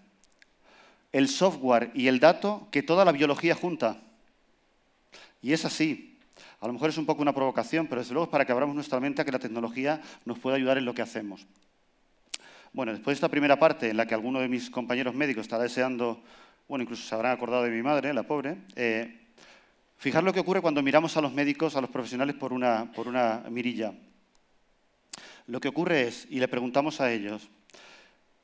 el software y el dato que toda la biología junta. Y es así. A lo mejor es un poco una provocación, pero desde luego es para que abramos nuestra mente a que la tecnología nos pueda ayudar en lo que hacemos. Bueno, después de esta primera parte, en la que alguno de mis compañeros médicos estará deseando, bueno, incluso se habrán acordado de mi madre, la pobre, fijar lo que ocurre cuando miramos a los médicos, a los profesionales, por una mirilla. Lo que ocurre es, y le preguntamos a ellos,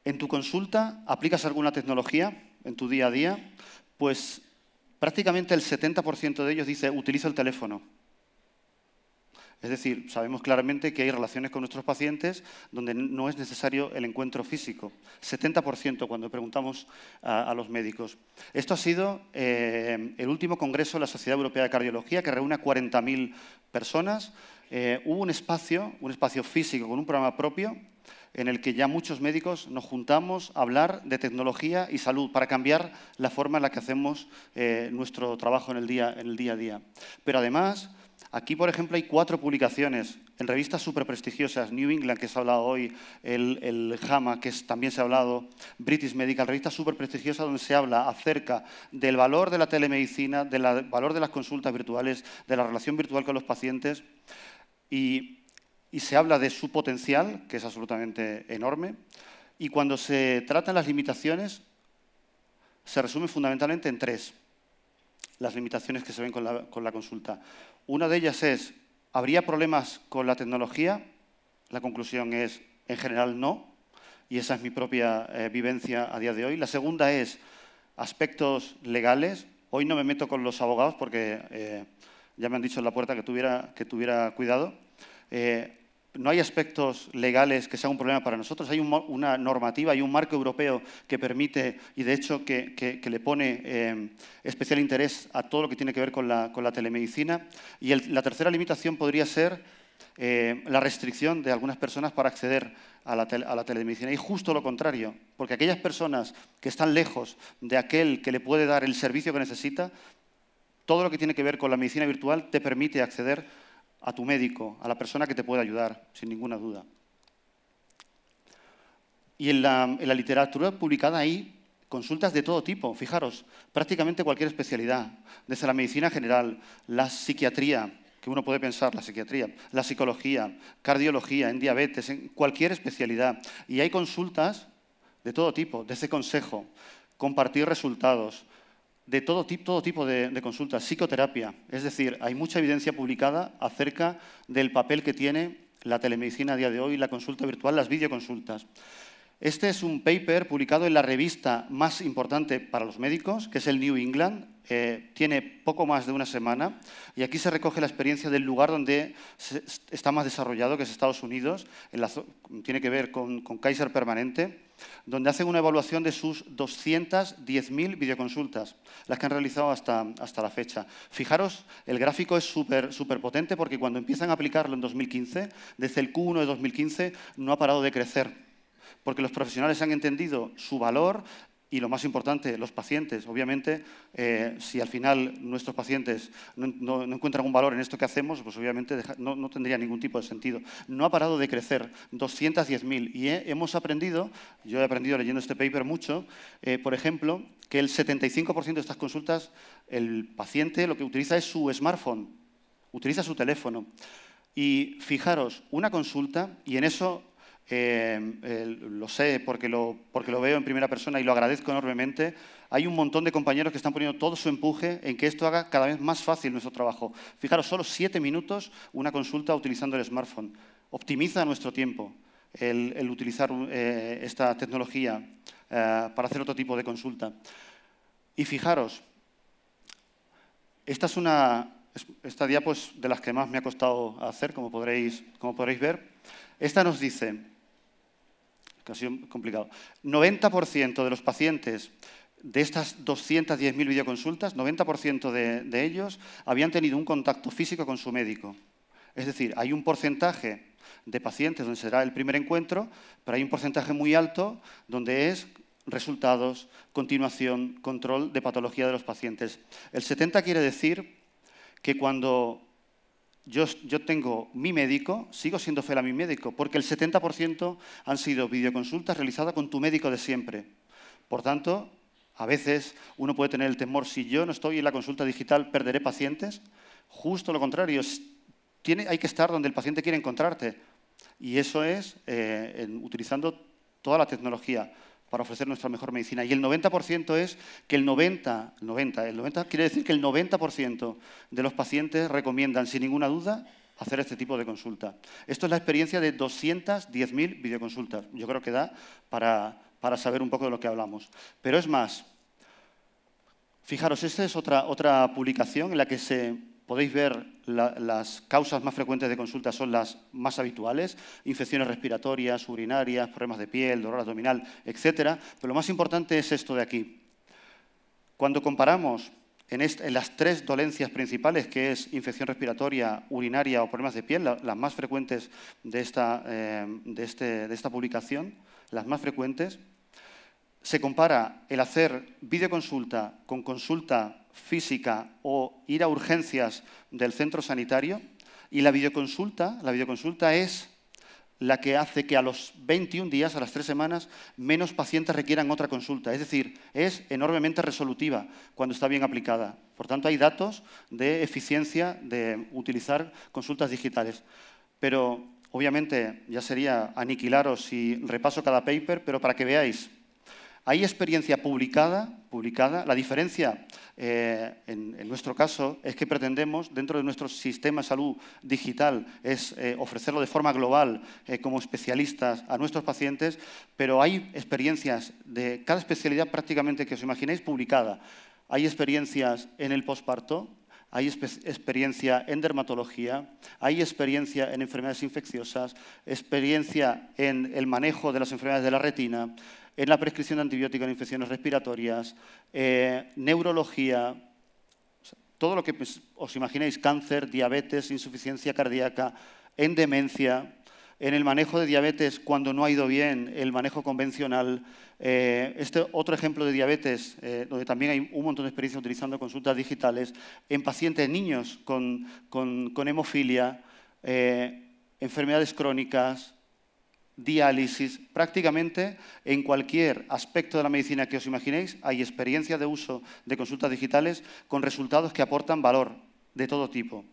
¿en tu consulta aplicas alguna tecnología en tu día a día? Pues prácticamente el 70% de ellos dice, utilizo el teléfono. Es decir, sabemos claramente que hay relaciones con nuestros pacientes donde no es necesario el encuentro físico. 70% cuando preguntamos a los médicos. Esto ha sido el último congreso de la Sociedad Europea de Cardiología, que reúne a 40.000 personas. Hubo un espacio físico con un programa propio en el que ya muchos médicos nos juntamos a hablar de tecnología y salud para cambiar la forma en la que hacemos nuestro trabajo en el día a día. Pero además, aquí, por ejemplo, hay 4 publicaciones en revistas súper prestigiosas, New England, que se ha hablado hoy, el JAMA, que también se ha hablado, British Medical, revistas súper prestigiosas donde se habla acerca del valor de la telemedicina, del valor de las consultas virtuales, de la relación virtual con los pacientes, y se habla de su potencial, que es absolutamente enorme, y cuando se tratan las limitaciones, se resume fundamentalmente en 3. Las limitaciones que se ven con la consulta. Una de ellas es, ¿habría problemas con la tecnología? La conclusión es, en general, no, y esa es mi propia vivencia a día de hoy. La segunda es, aspectos legales. Hoy no me meto con los abogados porque ya me han dicho en la puerta que tuviera cuidado. No hay aspectos legales que sean un problema para nosotros. Hay una normativa y un marco europeo que permite, y de hecho que le pone especial interés a todo lo que tiene que ver con la telemedicina. Y la tercera limitación podría ser la restricción de algunas personas para acceder a la telemedicina. Y justo lo contrario, porque aquellas personas que están lejos de aquel que le puede dar el servicio que necesita, todo lo que tiene que ver con la medicina virtual te permite acceder a tu médico, a la persona que te puede ayudar, sin ninguna duda. Y en la literatura publicada hay consultas de todo tipo, fijaros, prácticamente cualquier especialidad, desde la medicina general, la psiquiatría, que uno puede pensar, la psiquiatría, la psicología, cardiología, en diabetes, en cualquier especialidad. Y hay consultas de todo tipo, desde consejo, compartir resultados, de todo tipo de consultas, psicoterapia. Es decir, hay mucha evidencia publicada acerca del papel que tiene la telemedicina a día de hoy, la consulta virtual, las videoconsultas. Este es un paper publicado en la revista más importante para los médicos, que es el New England. Tiene poco más de una semana y aquí se recoge la experiencia del lugar donde está más desarrollado, que es Estados Unidos, tiene que ver con Kaiser Permanente, donde hacen una evaluación de sus 210.000 videoconsultas, las que han realizado hasta la fecha. Fijaros, el gráfico es súper potente porque cuando empiezan a aplicarlo en 2015, desde el Q1 de 2015, no ha parado de crecer, porque los profesionales han entendido su valor. Y lo más importante, los pacientes. Obviamente, si al final nuestros pacientes no encuentran un valor en esto que hacemos, pues obviamente no tendría ningún tipo de sentido. No ha parado de crecer, 210.000. Y hemos aprendido, yo he aprendido leyendo este paper mucho, por ejemplo, que el 75% de estas consultas, el paciente lo que utiliza es su smartphone, utiliza su teléfono. Y fijaros, una consulta, y en eso lo sé porque lo veo en primera persona y lo agradezco enormemente. Hay un montón de compañeros que están poniendo todo su empuje en que esto haga cada vez más fácil nuestro trabajo. Fijaros, solo 7 minutos una consulta utilizando el smartphone. Optimiza nuestro tiempo el utilizar esta tecnología para hacer otro tipo de consulta. Y fijaros, esta diapo es de las que más me ha costado hacer, como podréis ver. Esta nos dice, que ha sido complicado, 90% de los pacientes de estas 210.000 videoconsultas, 90% de ellos habían tenido un contacto físico con su médico. Es decir, hay un porcentaje de pacientes donde será el primer encuentro, pero hay un porcentaje muy alto donde es resultados, continuación, control de patología de los pacientes. El 70 quiere decir que cuando yo tengo mi médico, sigo siendo fiel a mi médico, porque el 70% han sido videoconsultas realizadas con tu médico de siempre. Por tanto, a veces uno puede tener el temor, si yo no estoy en la consulta digital, ¿perderé pacientes? Justo lo contrario, hay que estar donde el paciente quiere encontrarte. Y eso es utilizando toda la tecnología para ofrecer nuestra mejor medicina. Y el 90% es que el 90 quiere decir que el 90% de los pacientes recomiendan sin ninguna duda hacer este tipo de consulta. Esto es la experiencia de 210.000 videoconsultas. Yo creo que da para saber un poco de lo que hablamos. Pero es más, fijaros, esta es otra publicación en la que podéis ver las causas más frecuentes de consulta son las más habituales, infecciones respiratorias, urinarias, problemas de piel, dolor abdominal, etc. Pero lo más importante es esto de aquí. Cuando comparamos en las tres dolencias principales, que es infección respiratoria, urinaria o problemas de piel, las más frecuentes de esta publicación, las más frecuentes, se compara el hacer videoconsulta con consulta física o ir a urgencias del centro sanitario, y la videoconsulta es la que hace que a los 21 días, a las 3 semanas, menos pacientes requieran otra consulta. Es decir, es enormemente resolutiva cuando está bien aplicada. Por tanto, hay datos de eficiencia de utilizar consultas digitales. Pero, obviamente, ya sería aniquilaros si repaso cada paper, pero para que veáis, hay experiencia publicada. La diferencia, en nuestro caso, es que pretendemos, dentro de nuestro sistema de salud digital, es ofrecerlo de forma global como especialistas a nuestros pacientes, pero hay experiencias de cada especialidad prácticamente que os imaginéis publicada. Hay experiencias en el posparto, hay experiencia en dermatología, hay experiencia en enfermedades infecciosas, experiencia en el manejo de las enfermedades de la retina, en la prescripción de antibióticos en infecciones respiratorias, neurología, todo lo que os imaginéis, cáncer, diabetes, insuficiencia cardíaca, en demencia, en el manejo de diabetes cuando no ha ido bien, el manejo convencional. Este otro ejemplo de diabetes, donde también hay un montón de experiencia utilizando consultas digitales, en pacientes niños con hemofilia, enfermedades crónicas, diálisis, prácticamente en cualquier aspecto de la medicina que os imaginéis hay experiencia de uso de consultas digitales con resultados que aportan valor de todo tipo.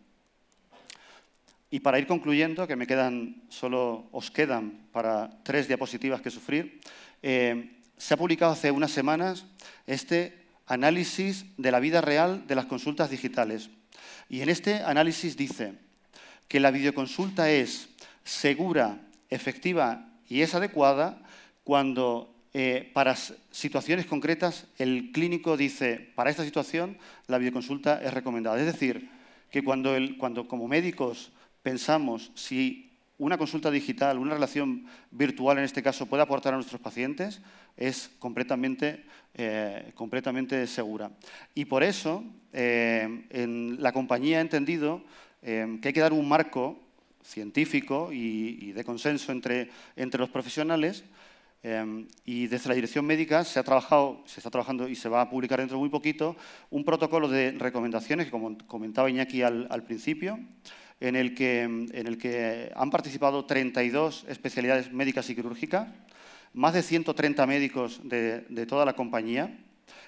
Y para ir concluyendo, que os quedan para 3 diapositivas que sufrir, se ha publicado hace unas semanas este análisis de la vida real de las consultas digitales. Y en este análisis dice que la videoconsulta es segura, efectiva y es adecuada cuando para situaciones concretas el clínico dice, para esta situación la videoconsulta es recomendada. Es decir, que cuando como médicos pensamos si una consulta digital, una relación virtual en este caso puede aportar a nuestros pacientes, es completamente segura. Y por eso en la compañía ha entendido que hay que dar un marco científico y de consenso entre los profesionales, y desde la dirección médica se está trabajando y se va a publicar dentro de muy poquito un protocolo de recomendaciones que, como comentaba Iñaki al principio, en el que han participado 32 especialidades médicas y quirúrgicas, más de 130 médicos de toda la compañía,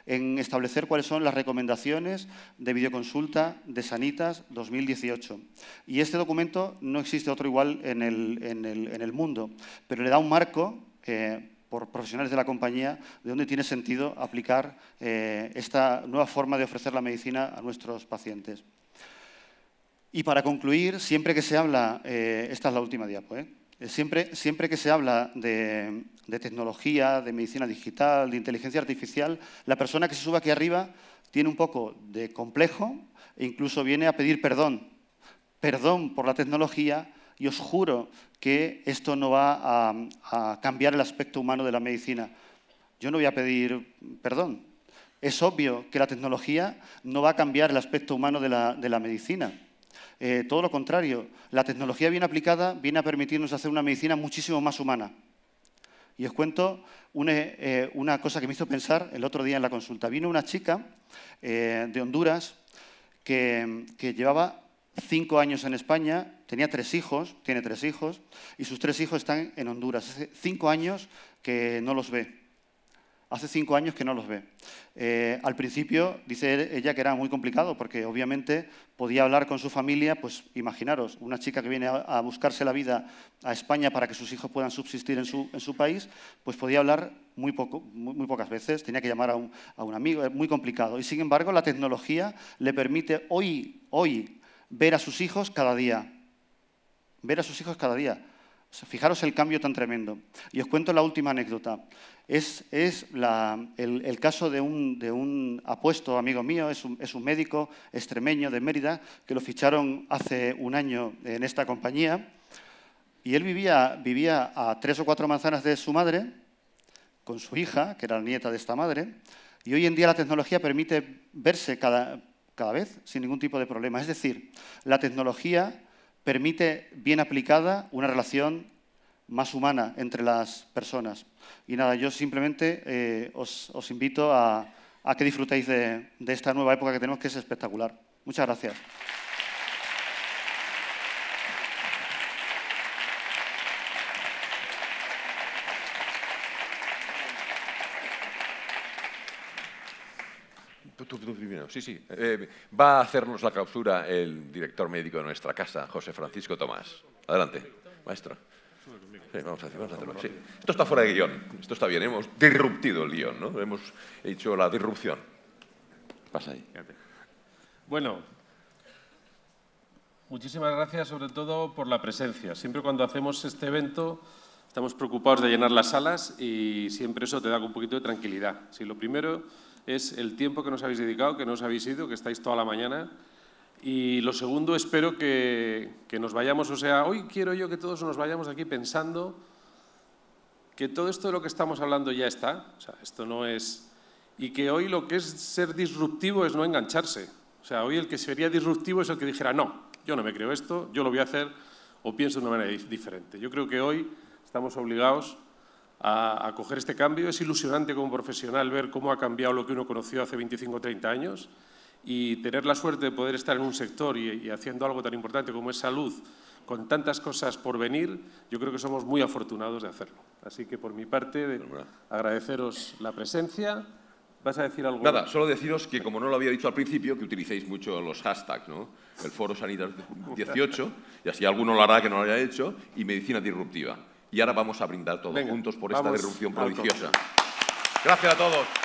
en establecer cuáles son las recomendaciones de videoconsulta de Sanitas 2018. Y este documento no existe otro igual en el mundo, pero le da un marco por profesionales de la compañía de donde tiene sentido aplicar esta nueva forma de ofrecer la medicina a nuestros pacientes. Y para concluir, siempre que se habla, esta es la última diapo, Siempre que se habla de tecnología, de medicina digital, de inteligencia artificial, la persona que se sube aquí arriba tiene un poco de complejo e incluso viene a pedir perdón. Perdón por la tecnología, y os juro que esto no va a cambiar el aspecto humano de la medicina. Yo no voy a pedir perdón. Es obvio que la tecnología no va a cambiar el aspecto humano de la medicina. Todo lo contrario, la tecnología bien aplicada viene a permitirnos hacer una medicina muchísimo más humana. Y os cuento una cosa que me hizo pensar el otro día en la consulta. Vino una chica de Honduras que llevaba 5 años en España, tiene 3 hijos, y sus 3 hijos están en Honduras. Hace 5 años que no los ve. Hace 5 años que no los ve. Al principio, dice ella que era muy complicado, porque obviamente podía hablar con su familia, pues imaginaros, una chica que viene a buscarse la vida a España para que sus hijos puedan subsistir en su país, pues podía hablar muy pocas veces, tenía que llamar a un amigo, es muy complicado. Y sin embargo, la tecnología le permite hoy ver a sus hijos cada día. Ver a sus hijos cada día. O sea, fijaros el cambio tan tremendo. Y os cuento la última anécdota. Es el caso de un apuesto amigo mío, es un médico extremeño de Mérida, que lo ficharon hace un año en esta compañía, y él vivía a 3 o 4 manzanas de su madre, con su hija, que era la nieta de esta madre, y hoy en día la tecnología permite verse cada vez sin ningún tipo de problema. Es decir, la tecnología permite, bien aplicada, una relación más humana entre las personas. Y nada, yo simplemente os invito a que disfrutéis de esta nueva época que tenemos, que es espectacular. Muchas gracias. Tú primero, sí. Va a hacernos la clausura el director médico de nuestra casa, José Francisco Tomás. Adelante, maestro. Sí, vamos a hacerlo. Sí. Esto está fuera de guión, esto está bien, hemos disruptido el guión, ¿no? Hemos hecho la disrupción. Pasa ahí. Bueno, muchísimas gracias sobre todo por la presencia. Siempre cuando hacemos este evento estamos preocupados de llenar las salas y siempre eso te da un poquito de tranquilidad. Sí, lo primero es el tiempo que nos habéis dedicado, que no os habéis ido, que estáis toda la mañana. Y lo segundo, espero que nos vayamos, o sea, hoy quiero yo que todos nos vayamos de aquí pensando que todo esto de lo que estamos hablando ya está, o sea, esto no es... Y que hoy lo que es ser disruptivo es no engancharse. O sea, hoy el que sería disruptivo es el que dijera, no, yo no me creo esto, yo lo voy a hacer o pienso de una manera diferente. Yo creo que hoy estamos obligados a coger este cambio. Es ilusionante como profesional ver cómo ha cambiado lo que uno conoció hace 25 o 30 años. Y tener la suerte de poder estar en un sector y haciendo algo tan importante como es salud, con tantas cosas por venir, yo creo que somos muy afortunados de hacerlo. Así que por mi parte, agradeceros la presencia. ¿Vas a decir algo? Nada, solo deciros que, como no lo había dicho al principio, que utilicéis mucho los hashtags, ¿no? El Foro Sanidad 18, y así alguno lo hará que no lo haya hecho, y Medicina Disruptiva. Y ahora vamos a brindar todos juntos por esta disrupción prodigiosa. Gracias a todos.